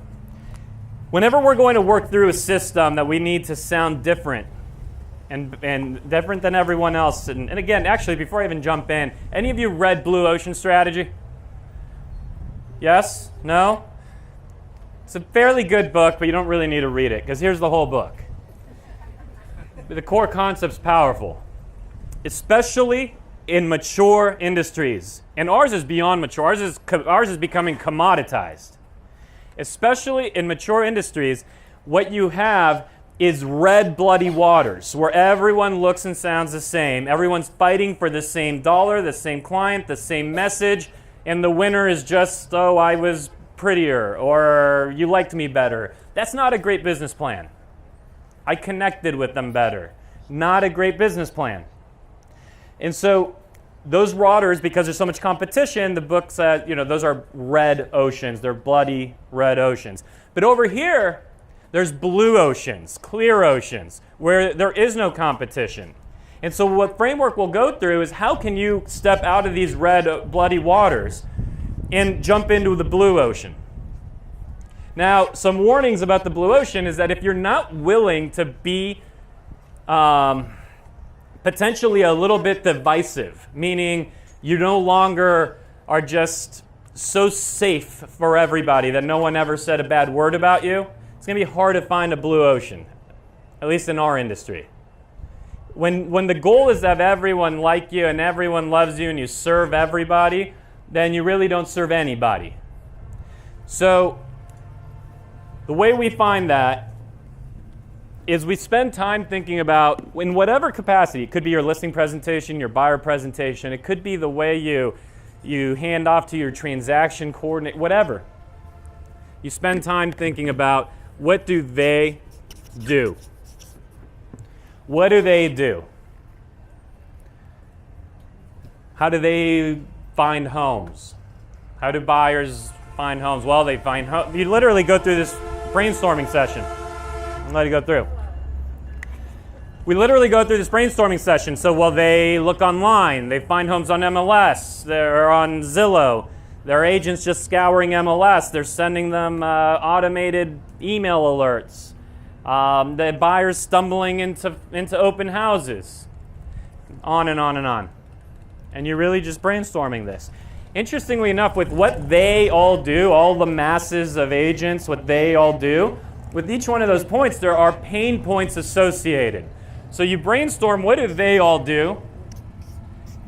whenever we're going to work through a system that we need to sound different and different than everyone else, and again, actually, before I even jump in, any of you read Blue Ocean Strategy? Yes? No? It's a fairly good book, but you don't really need to read it, because here's the whole book. The core concept's powerful, especially in mature industries. And ours is beyond mature. Ours is becoming commoditized. Especially in mature industries, what you have is red bloody waters, where everyone looks and sounds the same. Everyone's fighting for the same dollar, the same client, the same message, and the winner is just, oh, I was prettier, or you liked me better. That's not a great business plan. I connected with them better. Not a great business plan. And so those waters, because there's so much competition, the book says, those are red oceans. They're bloody red oceans. But over here, there's blue oceans, clear oceans, where there is no competition. And so what framework we'll go through is how can you step out of these red bloody waters and jump into the blue ocean. Now, some warnings about the blue ocean is that if you're not willing to be potentially a little bit divisive, meaning you no longer are just so safe for everybody that no one ever said a bad word about you, it's going to be hard to find a blue ocean, at least in our industry. When the goal is to have everyone like you and everyone loves you and you serve everybody, then you really don't serve anybody. So the way we find that is we spend time thinking about, in whatever capacity, it could be your listing presentation, your buyer presentation, it could be the way you hand off to your transaction coordinator, whatever. You spend time thinking about, what do they do? What do they do? How do they find homes? How do buyers find homes? Well, they find homes. You literally go through this brainstorming session. I'll let you go through. We literally go through this brainstorming session. So, well, they look online. They find homes on MLS. They're on Zillow. Their agents just scouring MLS. They're sending them automated email alerts. The buyers stumbling into open houses. On and on and on. And you're really just brainstorming this. Interestingly enough, with what they all do, all the masses of agents, what they all do, with each one of those points, there are pain points associated. So you brainstorm, what do they all do?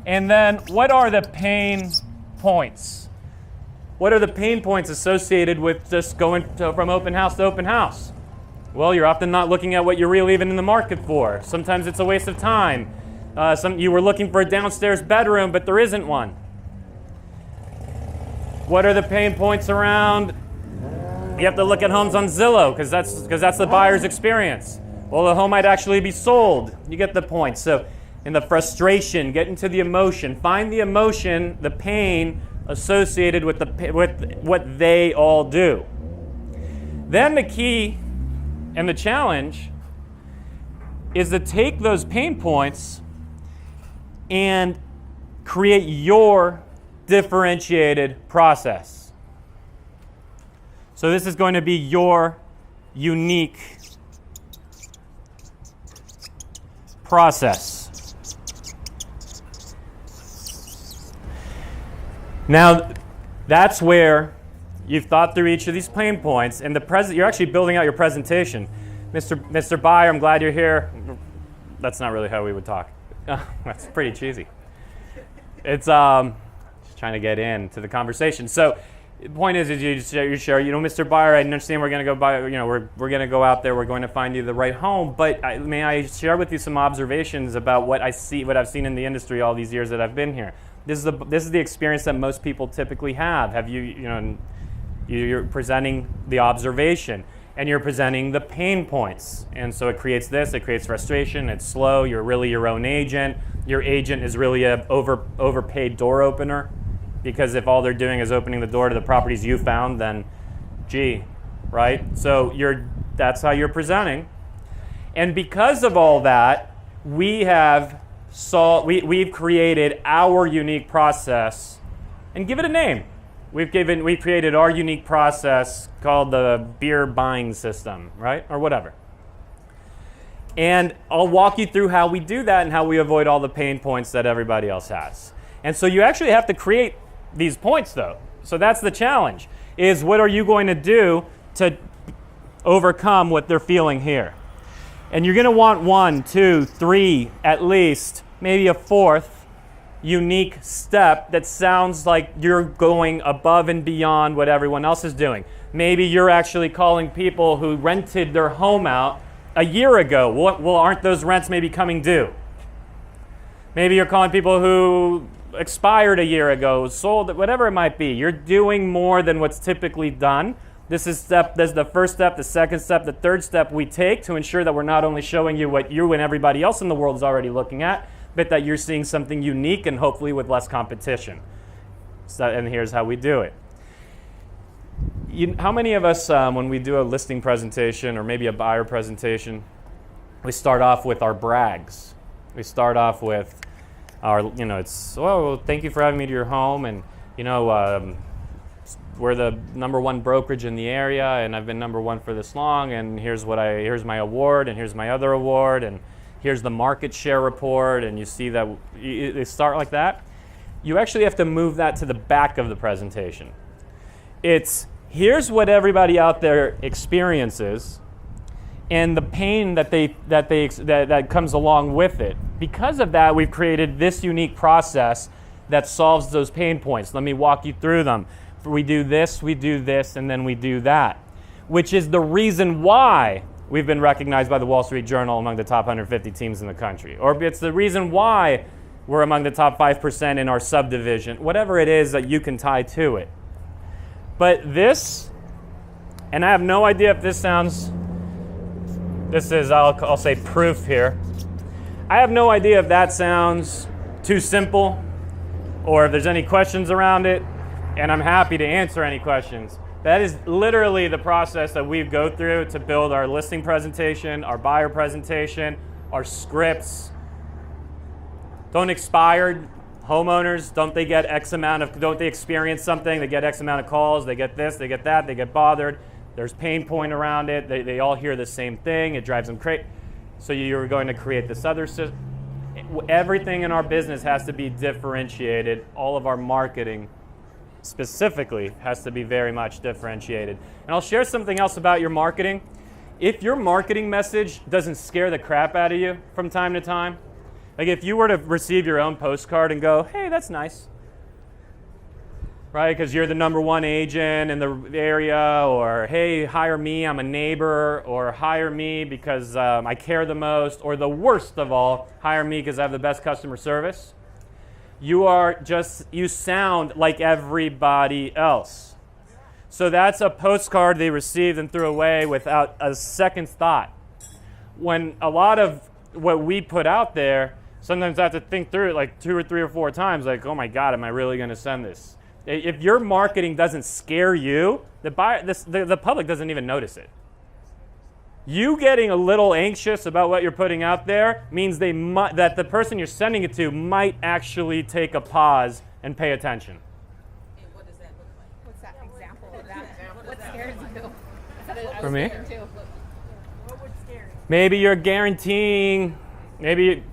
And then, what are the pain points? What are the pain points associated with just going from open house to open house? Well, you're often not looking at what you're really even in the market for. Sometimes it's a waste of time. You were looking for a downstairs bedroom, but there isn't one. What are the pain points around? You have to look at homes on Zillow because that's the buyer's experience. Well, the home might actually be sold. You get the point. So in the frustration, get into the emotion. Find the emotion, the pain associated with what they all do. Then the key and the challenge is to take those pain points and create your differentiated process. So this is going to be your unique process. Now, that's where you've thought through each of these pain points, and you're actually building out your presentation. Mr. Buyer, I'm glad you're here. That's not really how we would talk. That's pretty cheesy. It's just trying to get into the conversation. So the point is you share, Mr. Buyer, I understand we're going to go buy, we're going to go out there, we're going to find you the right home, but may I share with you some observations about what I've seen in the industry all these years that I've been here. This is the experience that most people typically have. You're presenting the observation, and you're presenting the pain points. And so it creates frustration, it's slow, you're really your own agent. Your agent is really an overpaid door opener, because if all they're doing is opening the door to the properties you found, then gee, right? So that's how you're presenting. And because of all that, we've created our unique process, and give it a name. We've created our unique process called the beer buying system, right? Or whatever. And I'll walk you through how we do that and how we avoid all the pain points that everybody else has. And so you actually have to create these points, though. So that's the challenge, is what are you going to do to overcome what they're feeling here? And you're going to want 1, 2, 3, at least, maybe a 4th unique step that sounds like you're going above and beyond what everyone else is doing. Maybe you're actually calling people who rented their home out a year ago. Well, aren't those rents maybe coming due? Maybe you're calling people who expired a year ago, sold, whatever it might be. You're doing more than what's typically done. This is the first step, the second step, the third step we take to ensure that we're not only showing you what you and everybody else in the world is already looking at, but that you're seeing something unique and hopefully with less competition. And here's how we do it. How many of us, when we do a listing presentation or maybe a buyer presentation, we start off with our brags. We start off with our, thank you for having me to your home, and, we're the #1 brokerage in the area, and I've been #1 for this long, and here's my award, and here's my other award, and here's the market share report, and you see that they start like that. You actually have to move that to the back of the presentation. Here's what everybody out there experiences, and the pain that comes along with it. Because of that, we've created this unique process that solves those pain points. Let me walk you through them. We do this, and then we do that, which is the reason why we've been recognized by the Wall Street Journal among the top 150 teams in the country. Or it's the reason why we're among the top 5% in our subdivision, whatever it is that you can tie to it. But this, and I have no idea if this sounds, I'll say proof here. I have no idea if that sounds too simple or if there's any questions around it, and I'm happy to answer any questions. That is literally the process that we go through to build our listing presentation, our buyer presentation, our scripts. Don't expired homeowners, don't they experience something? They get X amount of calls, they get this, they get that, they get bothered. There's pain point around it. They all hear the same thing. It drives them crazy. So you're going to create this other system. Everything in our business has to be differentiated. All of our marketing specifically has to be very much differentiated. And I'll share something else about your marketing. If your marketing message doesn't scare the crap out of you from time to time, like if you were to receive your own postcard and go, hey, that's nice, right? Because you're the #1 agent in the area, or hey, hire me, I'm a neighbor, or hire me because I care the most, or the worst of all, hire me because I have the best customer service. You sound like everybody else. So that's a postcard they received and threw away without a second thought. When a lot of what we put out there, sometimes I have to think through it like 2 or 3 or 4 times, like, oh my God, am I really going to send this? If your marketing doesn't scare you, the public doesn't even notice it. You getting a little anxious about what you're putting out there means that the person you're sending it to might actually take a pause and pay attention. What does that look like? What's that example of that? What scares you? For me? What would scare you? Maybe you're guaranteeing, maybe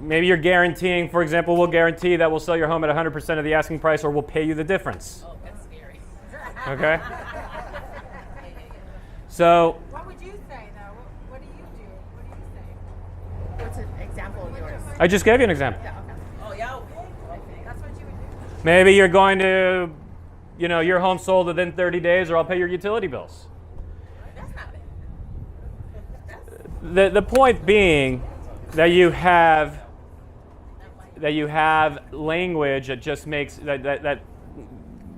you're guaranteeing, for example, we'll guarantee that we'll sell your home at 100% of the asking price or we'll pay you the difference. Oh, that's scary. Okay? So, What would you say, though? What do you do? What do you say? What's an example of yours? I just gave you an example. Yeah, okay. Oh, yeah. Okay. That's what you would do. Maybe you're going to, your home sold within 30 days or I'll pay your utility bills. That's not bad. The point being that you have language that just makes that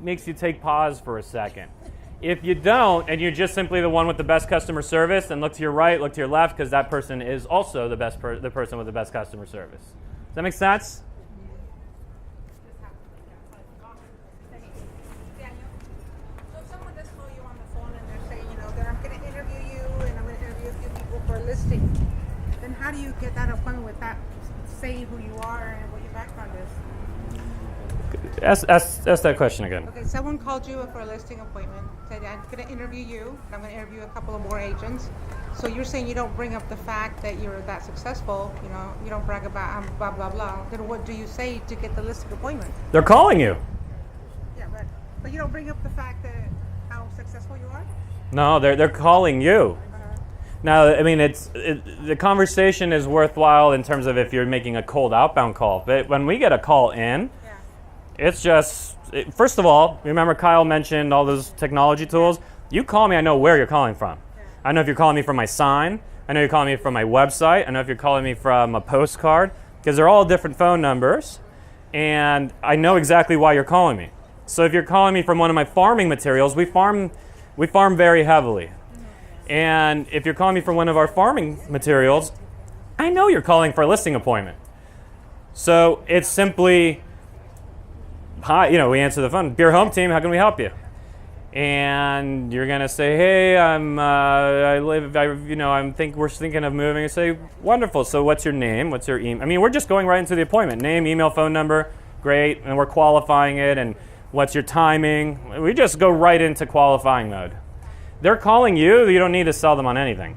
makes you take pause for a second. If you don't, and you're just simply the one with the best customer service, then look to your right, look to your left, because that person is also the person with the best customer service. Does that make sense? Daniel, so if someone does call you on the phone and they're saying, that I'm going to interview you and I'm going to interview a few people for a listing, then how do you get that appointment with that, saying who you are and what your background is? Ask that question again. Okay, someone called you for a listing appointment, said, I'm going to interview you, and I'm going to interview a couple of more agents. So you're saying you don't bring up the fact that you're that successful, you don't brag about blah, blah, blah. Then what do you say to get the listing appointment? They're calling you. Yeah, but you don't bring up the fact that how successful you are? No, they're calling you. Now, I mean, the conversation is worthwhile in terms of if you're making a cold outbound call. But when we get a call in, it's just, first of all, remember Kyle mentioned all those technology tools? You call me, I know where you're calling from. I know if you're calling me from my sign. I know you're calling me from my website. I know if you're calling me from a postcard, because they're all different phone numbers. And I know exactly why you're calling me. So if you're calling me from one of my farming materials, we farm very heavily. And if you're calling me from one of our farming materials, I know you're calling for a listing appointment. So it's simply, hi, we answer the phone. Beer Home Team, how can we help you? And you're gonna say, hey, we're thinking of moving. And say, wonderful. So what's your name? What's your email? I mean, we're just going right into the appointment. Name, email, phone number, great. And we're qualifying it. And what's your timing? We just go right into qualifying mode. They're calling you. You don't need to sell them on anything.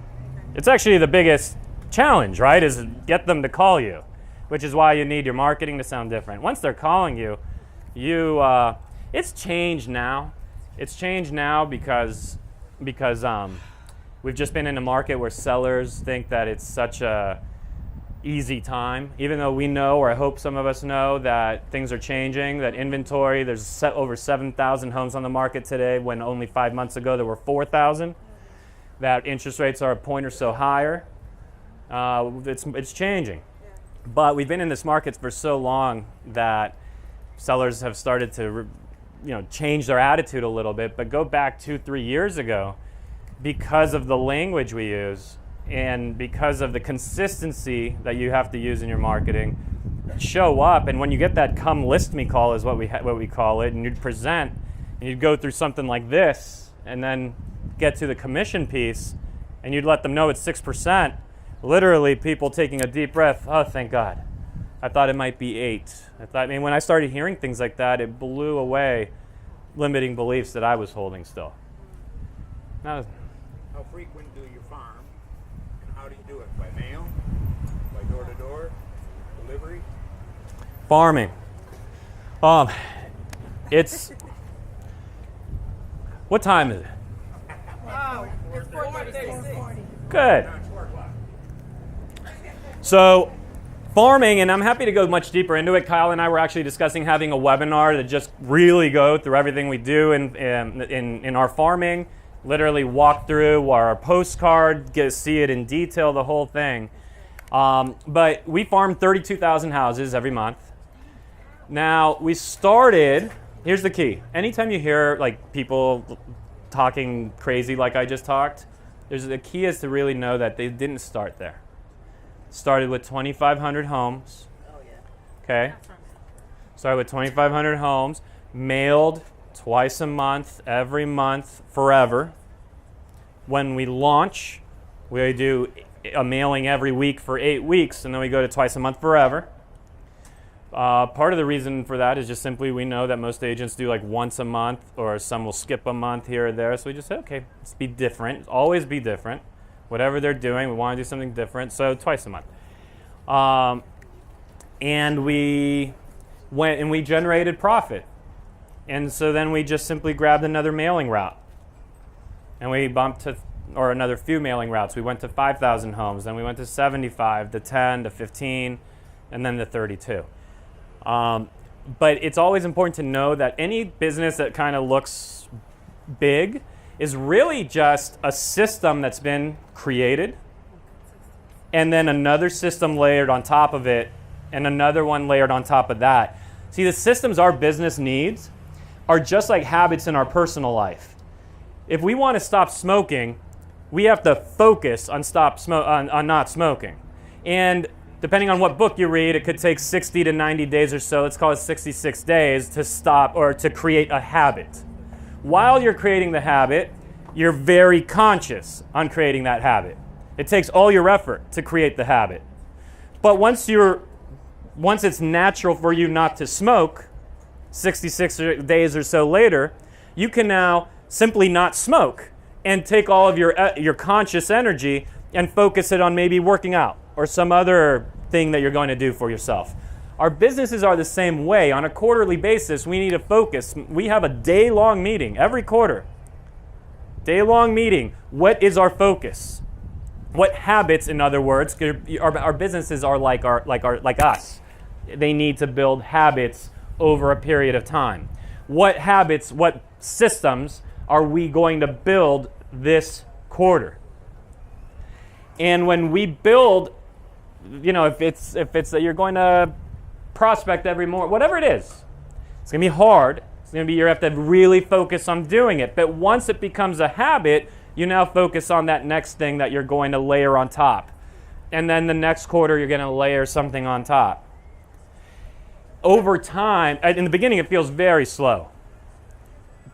It's actually the biggest challenge, right? Is get them to call you, which is why you need your marketing to sound different. Once they're calling you, it's changed now. It's changed now because we've just been in a market where sellers think that it's such a easy time, even though we know, or I hope some of us know, that things are changing, that inventory, there's over 7,000 homes on the market today when only 5 months ago there were 4,000, that interest rates are a point or so higher. It's changing. But we've been in this market for so long that sellers have started to change their attitude a little bit. But go back 2-3 years ago, because of the language we use and because of the consistency that you have to use in your marketing, show up, and when you get that come list me call is what we call it, and you'd present and you'd go through something like this and then get to the commission piece and you'd let them know it's 6%, literally people taking a deep breath, oh thank God. I thought it might be 8. When I started hearing things like that, it blew away limiting beliefs that I was holding still. Now, How frequent do you farm, and how do you do it? By mail? By door-to-door? Delivery? farming. It's, what time is it? Wow, it's 4:40. Good. So, farming, and I'm happy to go much deeper into it. Kyle and I were actually discussing having a webinar to just really go through everything we do in our farming, literally walk through our postcard, see it in detail, the whole thing. But we farm 32,000 houses every month. Now, we started, here's the key. Anytime you hear like people talking crazy like I just talked, the key is to really know that they didn't start there. Started with 2,500 homes. Okay. Started with 2,500 homes, mailed twice a month, every month, forever. When we launch, We do a mailing every week for 8 weeks, and then we go to twice a month forever. Part of the reason for that is just simply we know that most agents do like once a month, or some will skip a month here or there. So we just say, okay, let's be different. Always be different. Whatever they're doing, we want to do something different. So twice a month. And we went and we generated profit. And so then we just simply grabbed another mailing route. And we bumped to, or another few mailing routes. We went to 5,000 homes. Then we went to 75, to 10, to 15, and then to 32. But it's always important to know that any business that kind of looks big is really just a system that's been created, and then another system layered on top of it, and another one layered on top of that. See, the systems our business needs are just like habits in our personal life. If we want to stop smoking, we have to focus on on not smoking. And depending on what book you read, it could take 60 to 90 days or so. Let's call it 66 days to stop or to create a habit. While you're creating the habit, you're very conscious on creating that habit. It takes all your effort to create the habit. But once it's natural for you not to smoke, 66 days or so later, you can now simply not smoke and take all of your conscious energy and focus it on maybe working out or some other thing that you're going to do for yourself. Our businesses are the same way. On a quarterly basis, we need to focus. We have a day-long meeting every quarter. Day-long meeting. What is our focus? What habits, in other words, our businesses are like us. They need to build habits over a period of time. What habits, what systems are we going to build this quarter? And when we build, if it's that you're going to prospect every morning, whatever it is, it's going to be hard. It's going to be you have to really focus on doing it. But once it becomes a habit, you now focus on that next thing that you're going to layer on top. And then the next quarter, you're going to layer something on top. Over time, in the beginning, it feels very slow.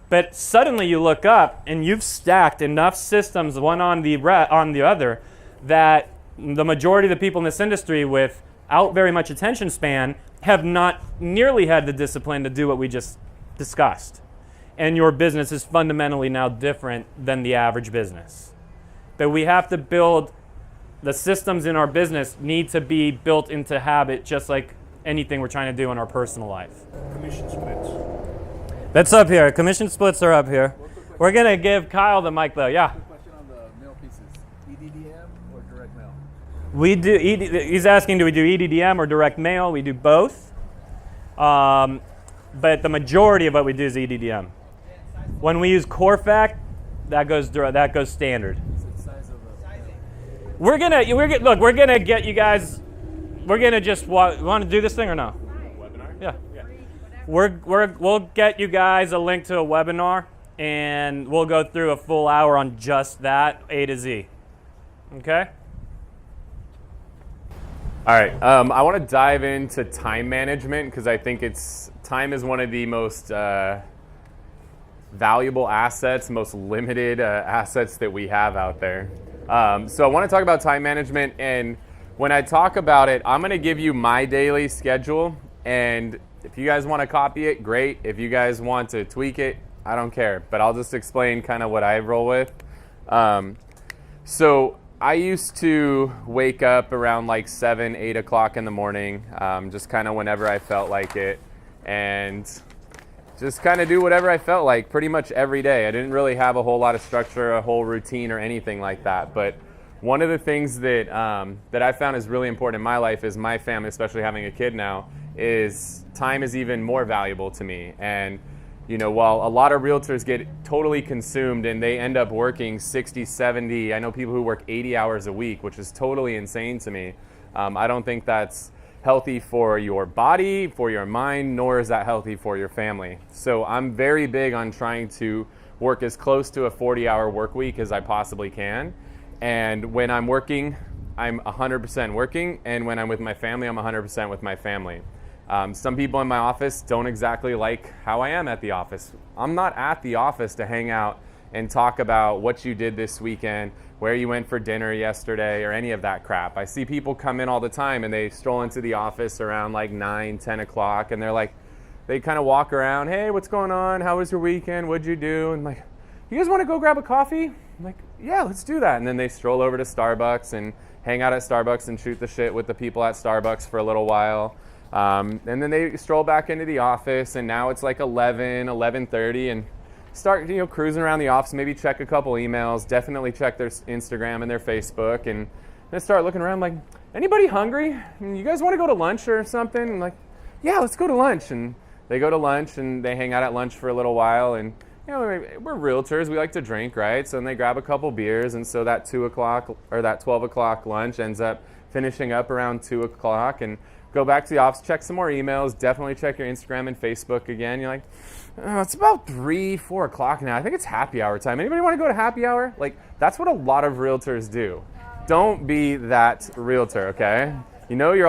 But suddenly you look up and you've stacked enough systems one on the other that the majority of the people in this industry without very much attention span have not nearly had the discipline to do what we just discussed. And your business is fundamentally now different than the average business. But we have to build, the systems in our business need to be built into habit just like anything we're trying to do in our personal life. Commission splits. That's up here. Commission splits are up here. We're going to give Kyle the mic though. Yeah. Question on the mail pieces. EDDM or direct mail? We do. He's asking, do we do EDDM or direct mail? We do both. But the majority of what we do is EDDM. When we use Corfac, that goes standard. We're gonna get you guys. We're gonna just want to do this thing or no? Webinar? Yeah. We'll get you guys a link to a webinar, and we'll go through a full hour on just that, A to Z. Okay? All right, I want to dive into time management because I think time is one of the most valuable assets, most limited assets that we have out there. So I want to talk about time management, and when I talk about it, I'm going to give you my daily schedule, and if you guys want to copy it, great. If you guys want to tweak it, I don't care, but I'll just explain kind of what I roll with. So I used to wake up around like 7, 8 o'clock in the morning, just kind of whenever I felt like it, and just kind of do whatever I felt like pretty much every day. I didn't really have a whole lot of structure, a whole routine or anything like that, but one of the things that I found is really important in my life is my family, especially having a kid now, is time is even more valuable to me. And while a lot of realtors get totally consumed and they end up working 60, 70, I know people who work 80 hours a week, which is totally insane to me. I don't think that's healthy for your body, for your mind, nor is that healthy for your family. So I'm very big on trying to work as close to a 40-hour work week as I possibly can. And when I'm working, I'm 100% working. And when I'm with my family, I'm 100% with my family. Some people in my office don't exactly like how I am at the office. I'm not at the office to hang out and talk about what you did this weekend, where you went for dinner yesterday, or any of that crap. I see people come in all the time and they stroll into the office around like 9, 10 o'clock, and they're like, they kind of walk around, hey, what's going on? How was your weekend? What'd you do? And like, you guys want to go grab a coffee? I'm like, yeah, let's do that. And then they stroll over to Starbucks and hang out at Starbucks and shoot the shit with the people at Starbucks for a little while. And then they stroll back into the office, and now it's like 11, 11:30, and start cruising around the office, maybe check a couple emails, definitely check their Instagram and their Facebook, and then start looking around like, anybody hungry? You guys want to go to lunch or something? And like, yeah, let's go to lunch. And they go to lunch and they hang out at lunch for a little while, and we're realtors, we like to drink, right? So then they grab a couple beers, and so that 2 o'clock or that 12 o'clock lunch ends up finishing up around 2 o'clock, and go back to the office, check some more emails, definitely check your Instagram and Facebook again. You're like, oh, it's about 3, 4 o'clock now. I think it's happy hour time. Anybody want to go to happy hour? Like, that's what a lot of realtors do. Don't be that realtor, okay? You're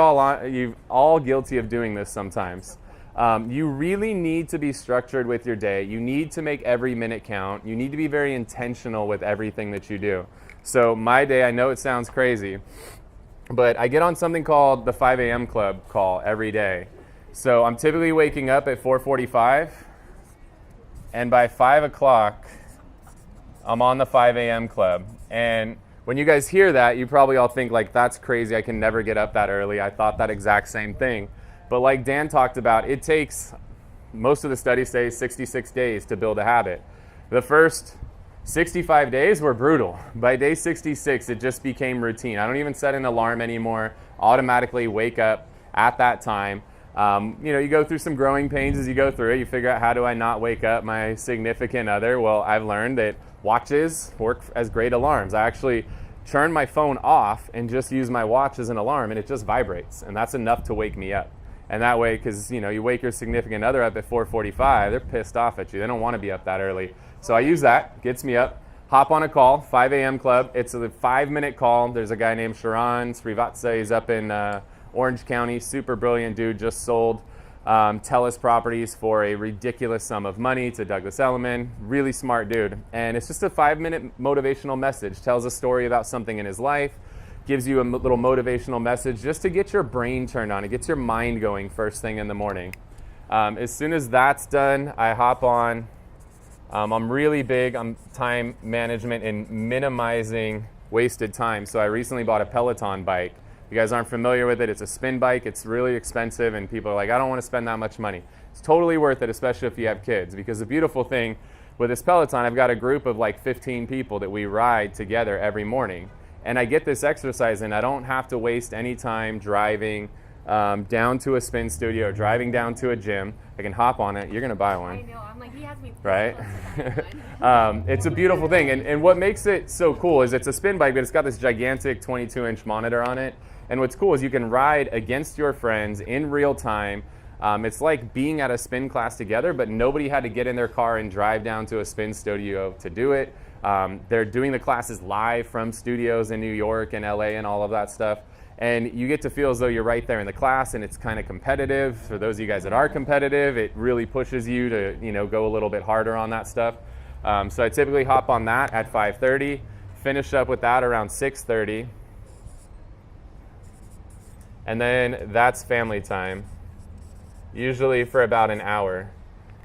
all guilty of doing this sometimes. You really need to be structured with your day. You need to make every minute count. You need to be very intentional with everything that you do. So my day, I know it sounds crazy, but I get on something called the 5 a.m. club call every day. So I'm typically waking up at 4:45, and by 5 o'clock, I'm on the 5 a.m. club. And when you guys hear that, you probably all think like, that's crazy, I can never get up that early. I thought that exact same thing. But like Dan talked about, it takes, most of the studies say 66 days to build a habit. The first 65 days were brutal. By day 66, it just became routine. I don't even set an alarm anymore, automatically wake up at that time. You go through some growing pains as you go through it. You figure out, how do I not wake up my significant other? Well, I've learned that watches work as great alarms. I actually turn my phone off and just use my watch as an alarm, and it just vibrates, and that's enough to wake me up. And that way, because you wake your significant other up at 4:45, they're pissed off at you. They don't want to be up that early. So I use that, gets me up, hop on a call, 5 a.m. club. It's a 5-minute call. There's a guy named Sharon Srivatsa. He's up in Orange County, super brilliant dude, just sold Telus properties for a ridiculous sum of money to Douglas Elliman. Really smart dude. And it's just a 5-minute motivational message. Tells a story about something in his life, gives you a little motivational message just to get your brain turned on. It gets your mind going first thing in the morning. As soon as that's done, I hop on. I'm really big on time management and minimizing wasted time. So I recently bought a Peloton bike. If you guys aren't familiar with it, it's a spin bike. It's really expensive, and people are like, I don't want to spend that much money. It's totally worth it, especially if you have kids, because the beautiful thing with this Peloton, I've got a group of like 15 people that we ride together every morning. And I get this exercise, and I don't have to waste any time driving down to a spin studio, driving down to a gym. I can hop on it. You're going to buy one. I know. I'm like, he has me. Right? It's a beautiful thing. And what makes it so cool is it's a spin bike, but it's got this gigantic 22-inch monitor on it. And what's cool is you can ride against your friends in real time. It's like being at a spin class together, but nobody had to get in their car and drive down to a spin studio to do it. They're doing the classes live from studios in New York and LA and all of that stuff. And you get to feel as though you're right there in the class, and it's kind of competitive. For those of you guys that are competitive, it really pushes you to go a little bit harder on that stuff. So I typically hop on that at 5:30, finish up with that around 6:30. And then that's family time, usually for about an hour.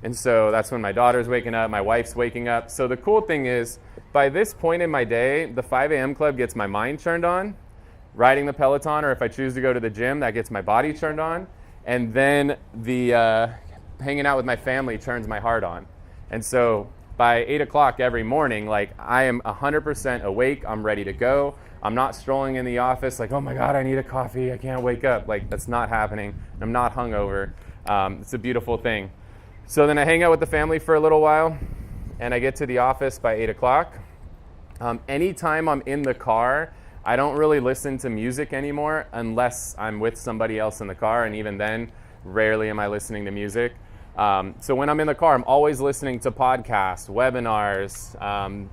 And so that's when my daughter's waking up, my wife's waking up. So the cool thing is, by this point in my day, the 5 a.m. club gets my mind turned on. Riding the Peloton, or if I choose to go to the gym, that gets my body turned on. And then the hanging out with my family turns my heart on. And so by 8 o'clock every morning, like, I am 100% awake, I'm ready to go. I'm not strolling in the office like, oh my God, I need a coffee, I can't wake up. Like, that's not happening. I'm not hungover. It's a beautiful thing. So then I hang out with the family for a little while, and I get to the office by 8 o'clock. Anytime I'm in the car, I don't really listen to music anymore unless I'm with somebody else in the car, and even then, rarely am I listening to music. So when I'm in the car, I'm always listening to podcasts, webinars,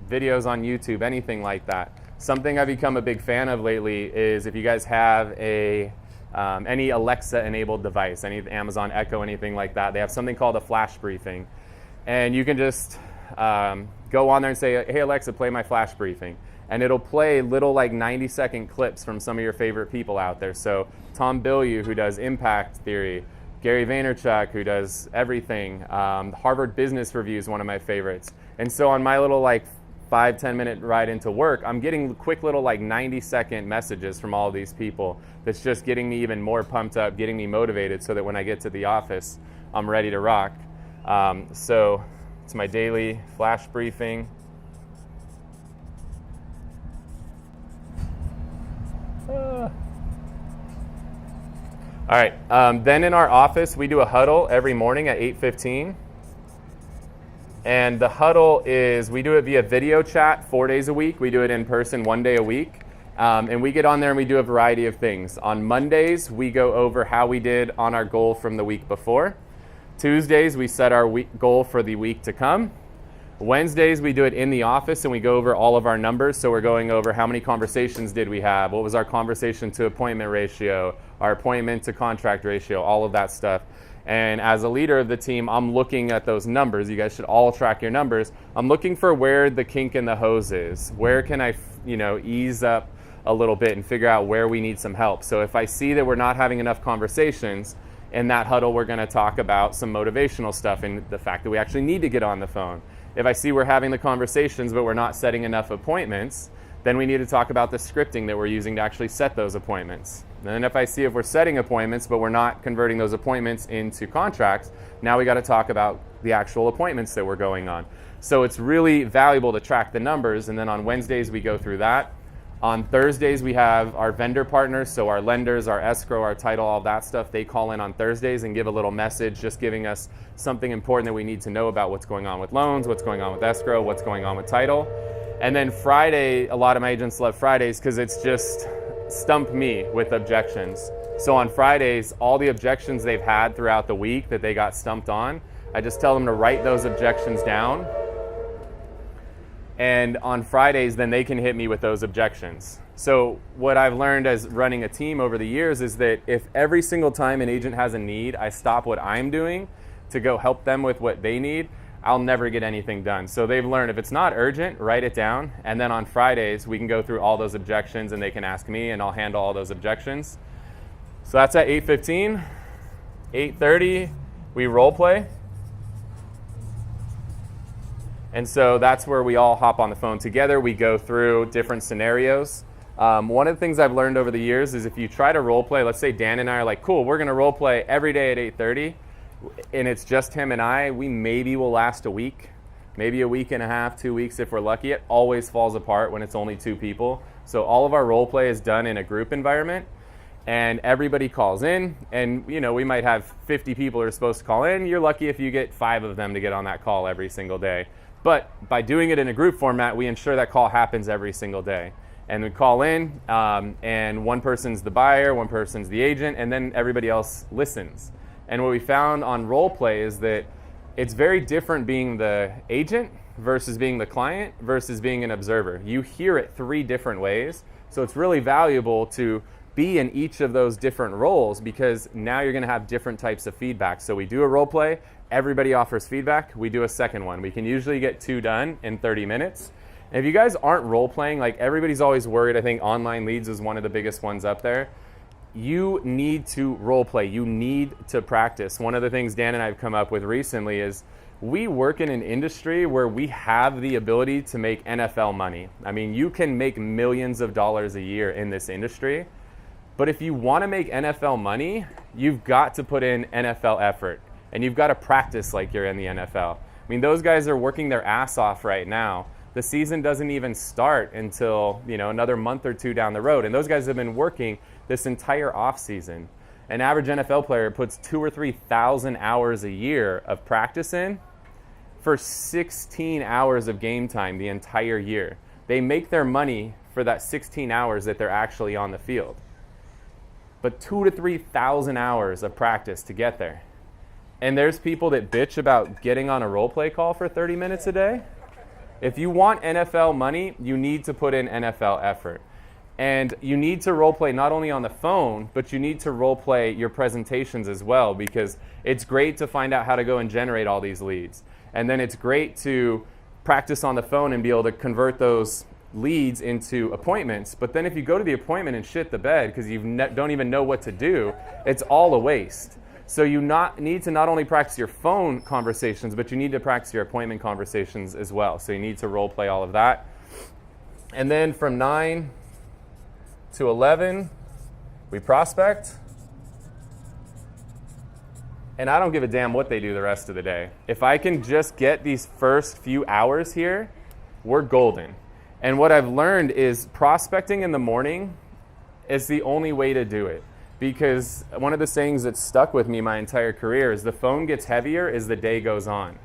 videos on YouTube, anything like that. Something I've become a big fan of lately is, if you guys have any Alexa-enabled device, any Amazon Echo, anything like that, they have something called a flash briefing. And you can just go on there and say, hey Alexa, play my flash briefing. And it'll play little like 90-second clips from some of your favorite people out there. So Tom Bilyeu, who does impact theory, Gary Vaynerchuk, who does everything. Harvard Business Review is one of my favorites. And so on my little like 5-10 minute ride into work, I'm getting quick little like 90-second messages from all these people that's just getting me even more pumped up, getting me motivated so that when I get to the office, I'm ready to rock. So it's my daily flash briefing. All right, then in our office, we do a huddle every morning at 8:15. And the huddle is, we do it via video chat 4 days a week. We do it in person 1 day a week. And we get on there and we do a variety of things. On Mondays, we go over how we did on our goal from the week before. Tuesdays, we set our goal for the week to come. Wednesdays, we do it in the office and we go over all of our numbers. So we're going over how many conversations did we have, what was our conversation to appointment ratio, our appointment to contract ratio, all of that stuff. And as a leader of the team, I'm looking at those numbers. You guys should all track your numbers. I'm looking for where the kink in the hose is. Where can I, ease up a little bit and figure out where we need some help. So if I see that we're not having enough conversations, in that huddle, we're going to talk about some motivational stuff and the fact that we actually need to get on the phone. If I see we're having the conversations, but we're not setting enough appointments, then we need to talk about the scripting that we're using to actually set those appointments. And then if I see if we're setting appointments, but we're not converting those appointments into contracts, now we got to talk about the actual appointments that we're going on. So it's really valuable to track the numbers. And then on Wednesdays, we go through that. On Thursdays, we have our vendor partners, so our lenders, our escrow, our title, all that stuff. They call in on Thursdays and give a little message, just giving us something important that we need to know about what's going on with loans, what's going on with escrow, what's going on with title. And then Friday, a lot of my agents love Fridays because it's just stump me with objections. So on Fridays, all the objections they've had throughout the week that they got stumped on, I just tell them to write those objections down. And on Fridays, then they can hit me with those objections. So what I've learned as running a team over the years is that if every single time an agent has a need, I stop what I'm doing to go help them with what they need, I'll never get anything done. So they've learned if it's not urgent, write it down. And then on Fridays, we can go through all those objections and they can ask me and I'll handle all those objections. So that's at 8:15. 8:30, we role play. And so that's where we all hop on the phone together. We go through different scenarios. One of the things I've learned over the years is if you try to role play, let's say Dan and I are like, cool, we're going to role play every day at 8:30, and it's just him and I, we maybe will last a week, maybe a week and a half, 2 weeks if we're lucky. It always falls apart when it's only two people. So all of our role play is done in a group environment, and everybody calls in, and we might have 50 people who are supposed to call in. You're lucky if you get 5 of them to get on that call every single day. But by doing it in a group format, we ensure that call happens every single day. And we call in, and one person's the buyer, one person's the agent, and then everybody else listens. And what we found on role play is that it's very different being the agent versus being the client versus being an observer. You hear it 3 different ways. So it's really valuable to be in each of those different roles because now you're going to have different types of feedback. So we do a role play. Everybody offers feedback. We do a second one. We can usually get 2 done in 30 minutes. And if you guys aren't role playing, like everybody's always worried, I think online leads is one of the biggest ones up there. You need to role play. You need to practice. One of the things Dan and I have come up with recently is we work in an industry where we have the ability to make NFL money. I mean, you can make millions of dollars a year in this industry. But if you want to make NFL money, you've got to put in NFL effort. And you've got to practice like you're in the NFL. I mean, those guys are working their ass off right now. The season doesn't even start until, another month or 2 down the road. And those guys have been working this entire off season. An average NFL player puts 2,000 or 3,000 hours a year of practice in for 16 hours of game time the entire year. They make their money for that 16 hours that they're actually on the field. But 2,000 to 3,000 hours of practice to get there. And there's people that bitch about getting on a role play call for 30 minutes a day. If you want NFL money, you need to put in NFL effort. And you need to role play not only on the phone, but you need to role play your presentations as well, because it's great to find out how to go and generate all these leads. And then it's great to practice on the phone and be able to convert those leads into appointments. But then if you go to the appointment and shit the bed because you don't even know what to do, it's all a waste. So you need to not only practice your phone conversations, but you need to practice your appointment conversations as well. So you need to role play all of that. And then from 9 to 11, we prospect. And I don't give a damn what they do the rest of the day. If I can just get these first few hours here, we're golden. And what I've learned is prospecting in the morning is the only way to do it. Because one of the sayings that stuck with me my entire career is the phone gets heavier as the day goes on.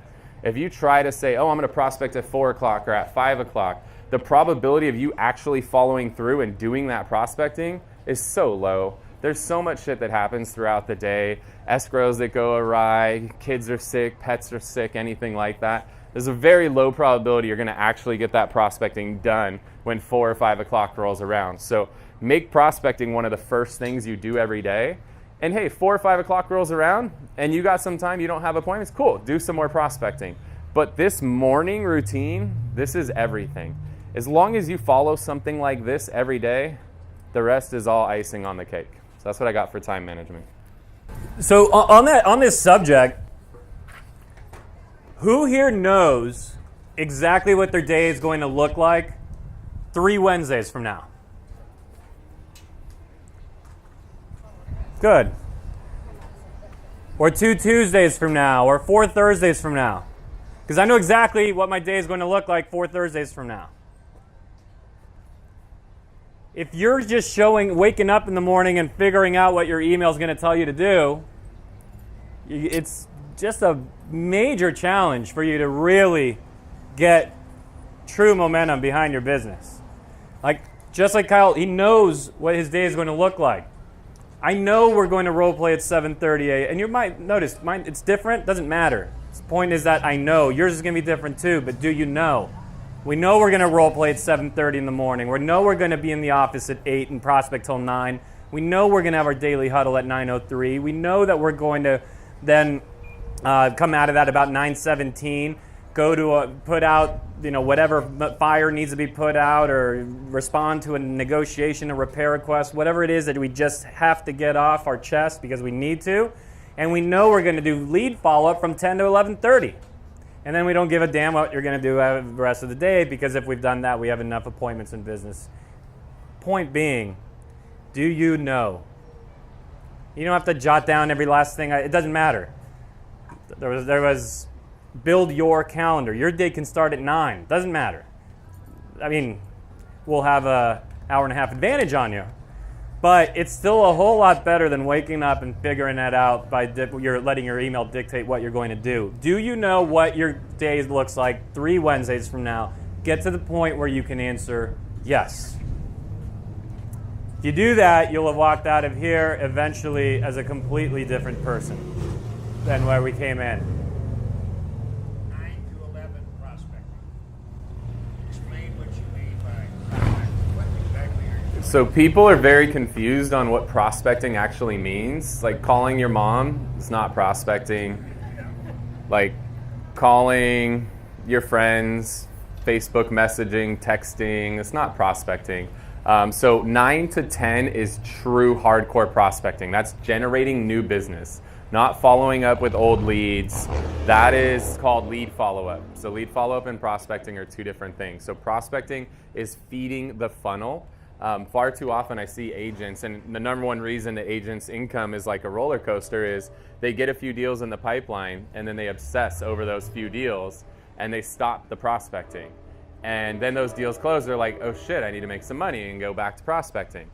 If you try to say, oh, I'm going to prospect at 4 o'clock or at 5 o'clock, the probability of you actually following through and doing that prospecting is so low. There's so much shit that happens throughout the day. Escrows that go awry, kids are sick, pets are sick, anything like that. There's a very low probability you're going to actually get that prospecting done when 4 or 5 o'clock rolls around. So make prospecting one of the first things you do every day. And hey, 4 or 5 o'clock rolls around and you got some time, you don't have appointments, cool, do some more prospecting. But this morning routine, this is everything. As long as you follow something like this every day, the rest is all icing on the cake. So that's what I got for time management. So on this subject, who here knows exactly what their day is going to look like 3 Wednesdays from now? Good. Or 2 Tuesdays from now, or 4 Thursdays from now. Because I know exactly what my day is going to look like 4 Thursdays from now. If you're just waking up in the morning and figuring out what your email is going to tell you to do, it's just a major challenge for you to really get true momentum behind your business. Just like Kyle, he knows what his day is going to look like. I know we're going to role play at 7:30 a.m. And you might notice, mine, it's different, doesn't matter. The point is that I know. Yours is going to be different too, but do you know? We know we're going to role play at 7:30 in the morning. We know we're going to be in the office at 8 and prospect till 9. We know we're going to have our daily huddle at 9:03. We know that we're going to then come out of that about 9:17, go to put out whatever fire needs to be put out or respond to a negotiation, a repair request, whatever it is that we just have to get off our chest because we need to. And we know we're going to do lead follow-up from 10 to 11:30. And then we don't give a damn what you're going to do the rest of the day because if we've done that, we have enough appointments in business. Point being, do you know? You don't have to jot down every last thing. It doesn't matter. There was build your calendar. Your day can start at 9. Doesn't matter. I mean, we'll have an hour and a half advantage on you. But it's still a whole lot better than waking up and figuring that out by you're letting your email dictate what you're going to do. Do you know what your day looks like 3 Wednesdays from now? Get to the point where you can answer yes. If you do that, you'll have walked out of here eventually as a completely different person than where we came in. 9 to 11 prospecting. Explain what you mean by what exactly are you doing? So people are very confused on what prospecting actually means. Like calling your mom is not prospecting. Like calling your friends, Facebook messaging, texting, it's not prospecting. So 9 to 10 is true hardcore prospecting. That's generating new business, not following up with old leads. That is called lead follow-up. So lead follow-up and prospecting are 2 different things. So prospecting is feeding the funnel. Far too often I see agents, and the number one reason that agents' income is like a roller coaster is they get a few deals in the pipeline and then they obsess over those few deals and they stop the prospecting. And then those deals close, they're like, oh shit, I need to make some money and go back to prospecting.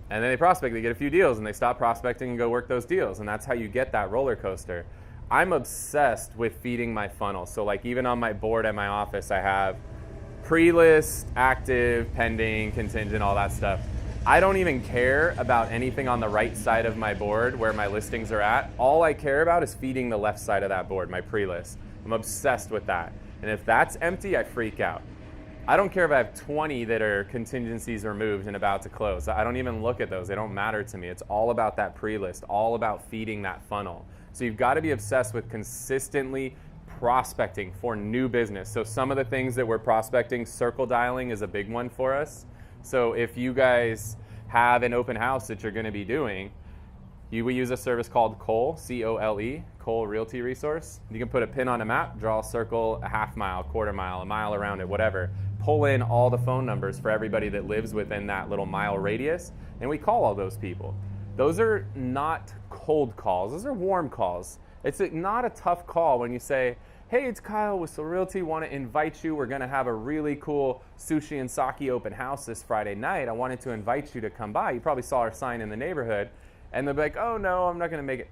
And then they prospect, they get a few deals and they stop prospecting and go work those deals. And that's how you get that roller coaster. I'm obsessed with feeding my funnel. So like even on my board at my office, I have pre-list, active, pending, contingent, all that stuff. I don't even care about anything on the right side of my board where my listings are at. All I care about is feeding the left side of that board, my pre-list. I'm obsessed with that. And if that's empty, I freak out. I don't care if I have 20 that are contingencies removed and about to close. I don't even look at those. They don't matter to me. It's all about that pre-list, all about feeding that funnel. So you've got to be obsessed with consistently prospecting for new business. So some of the things that we're prospecting, circle dialing is a big one for us. So if you guys have an open house that you're going to be doing, we use a service called Cole, C-O-L-E, Cole Realty Resource. You can put a pin on a map, draw a circle, a half mile, quarter mile, a mile around it, whatever. Pull in all the phone numbers for everybody that lives within that little mile radius, and we call all those people. Those are not cold calls, those are warm calls. It's not a tough call when you say, hey, it's Kyle with Whissel Realty, want to invite you. We're going to have a really cool sushi and sake open house this Friday night. I wanted to invite you to come by. You probably saw our sign in the neighborhood. And they'll be like, oh no, I'm not going to make it.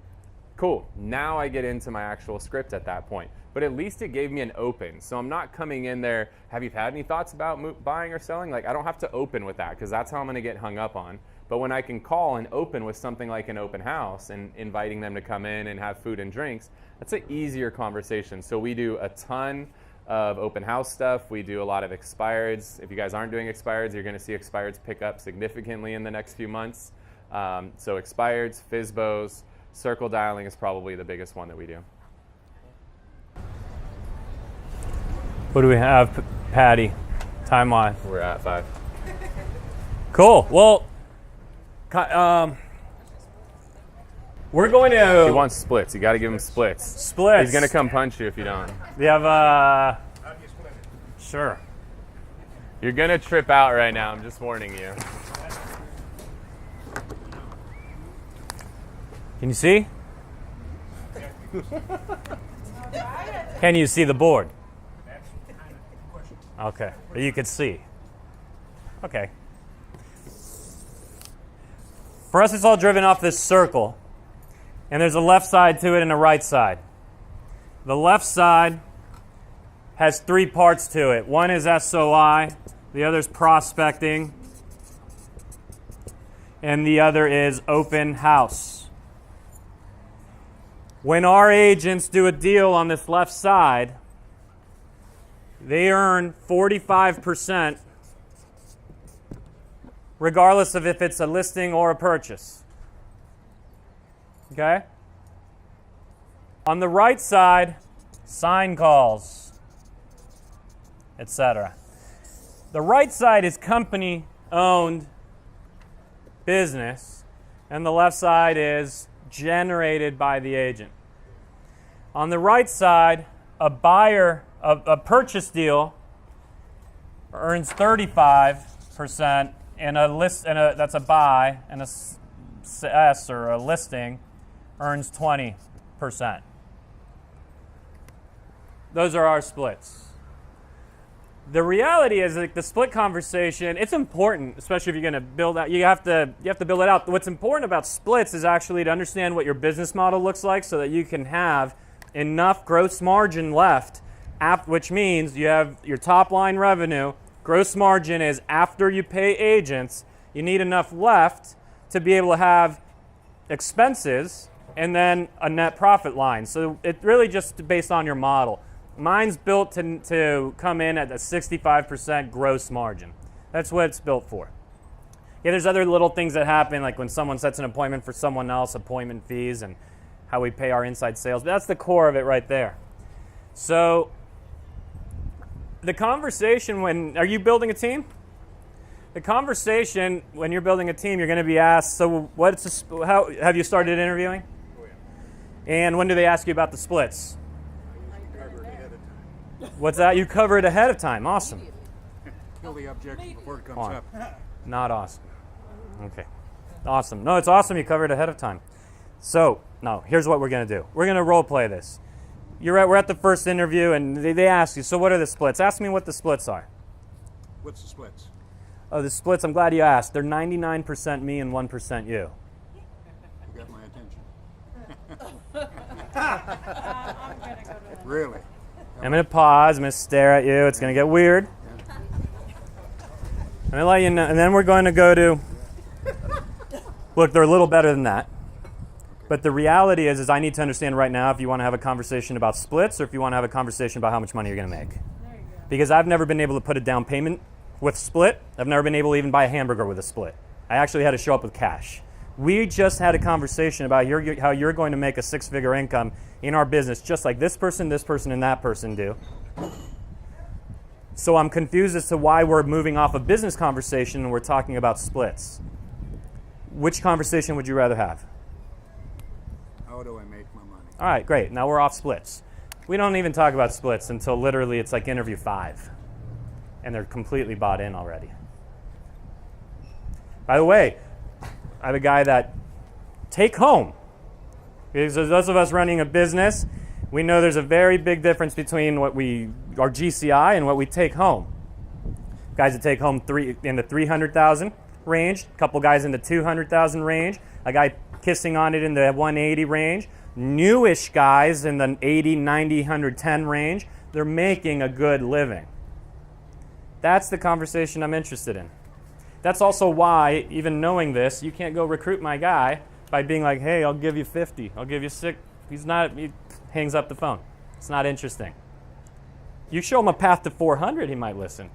Cool, now I get into my actual script at that point. But at least it gave me an open. So I'm not coming in there, have you had any thoughts about buying or selling? Like, I don't have to open with that because that's how I'm going to get hung up on. But when I can call and open with something like an open house and inviting them to come in and have food and drinks, that's an easier conversation. So we do a ton of open house stuff. We do a lot of expireds. If you guys aren't doing expireds, you're going to see expireds pick up significantly in the next few months. So expireds, FSBOs, circle dialing is probably the biggest one that we do. What do we have, Patty, time-wise? We're at 5. Cool. Well, we're going to... He wants splits. You got to give him splits. Splits. He's going to come punch you if you don't. We have, How do you split it? sure. You're going to trip out right now. I'm just warning you. Can you see? Can you see the board? That's kind of the question. Okay, but you can see. Okay. For us, it's all driven off this circle, and there's a left side to it and a right side. The left side has 3 parts to it. One is SOI, the other is prospecting, and the other is open house. When our agents do a deal on this left side, they earn 45%, regardless of if it's a listing or a purchase. Okay? On the right side, sign calls, etc. The right side is company-owned business, and the left side is generated by the agent. On the right side, a buyer, a purchase deal earns 35%, and that's a buy, and a S or a listing earns 20%. Those are our splits. The reality is that the split conversation, it's important, especially if you're going to build out. You have to build it out. What's important about splits is actually to understand what your business model looks like so that you can have enough gross margin left, which means you have your top line revenue. Gross margin is after you pay agents, you need enough left to be able to have expenses and then a net profit line. So it really just based on your model. Mine's built to come in at a 65% gross margin. That's what it's built for. Yeah, there's other little things that happen, like when someone sets an appointment for someone else, appointment fees, and how we pay our inside sales. But that's the core of it right there. So the conversation are you building a team? The conversation when you're building a team, you're going to be asked, so how have you started interviewing? Oh, yeah. And when do they ask you about the splits? Cover it ahead of time. What's that? You cover it ahead of time. Awesome. Kill the objection before it comes On. up. Not awesome. Okay. Awesome. No, it's awesome you covered ahead of time. So, now, here's what we're going to do. We're going to role play this. We're at the first interview, and they ask you, so what are the splits? Ask me what the splits are. What's the splits? Oh, the splits, I'm glad you asked. They're 99% me and 1% you. You got my attention. Really? I'm going to pause. I'm going to stare at you. It's going to get weird. I'm going to let you know. And then we're going to go to... Look, they're a little better than that. But the reality is I need to understand right now if you want to have a conversation about splits or if you want to have a conversation about how much money you're going to make. Because I've never been able to put a down payment with split. I've never been able to even buy a hamburger with a split. I actually had to show up with cash. We just had a conversation about how you're going to make a six-figure income in our business, just like this person, and that person do. So I'm confused as to why we're moving off a business conversation and we're talking about splits. Which conversation would you rather have? How do I make my money? All right, great. Now we're off splits. We don't even talk about splits until literally it's like interview 5. And they're completely bought in already. By the way, I have a guy that take home. Because those of us running a business, we know there's a very big difference between our GCI and what we take home. Guys that take home in the 300,000 range, a couple guys in the 200,000 range, a guy kissing on it in the 180 range, newish guys in the 80, 90, 110 range. They're making a good living. That's the conversation I'm interested in. That's also why, even knowing this, you can't go recruit my guy by being like, hey, I'll give you 50, I'll give you 6. He hangs up the phone. It's not interesting. You show him a path to 400, he might listen.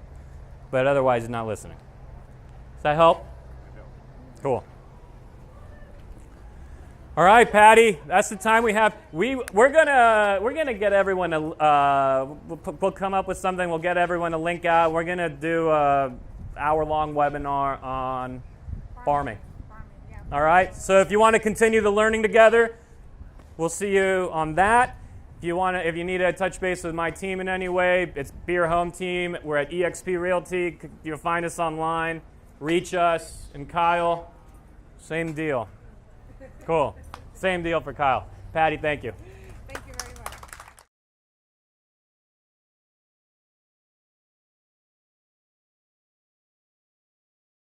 But otherwise, he's not listening. Does that help? Cool. All right, Patty, that's the time we have. We're gonna get everyone we'll come up with something. We'll get everyone a link out. We're gonna do a hour-long webinar on farming. All right. So if you want to continue the learning together, we'll see you on that. If you need to touch base with my team in any way, it's Beer Home Team. We're at eXp Realty. You'll find us online. Reach us. And Kyle, same deal. Cool. Same deal for Kyle. Patty, thank you.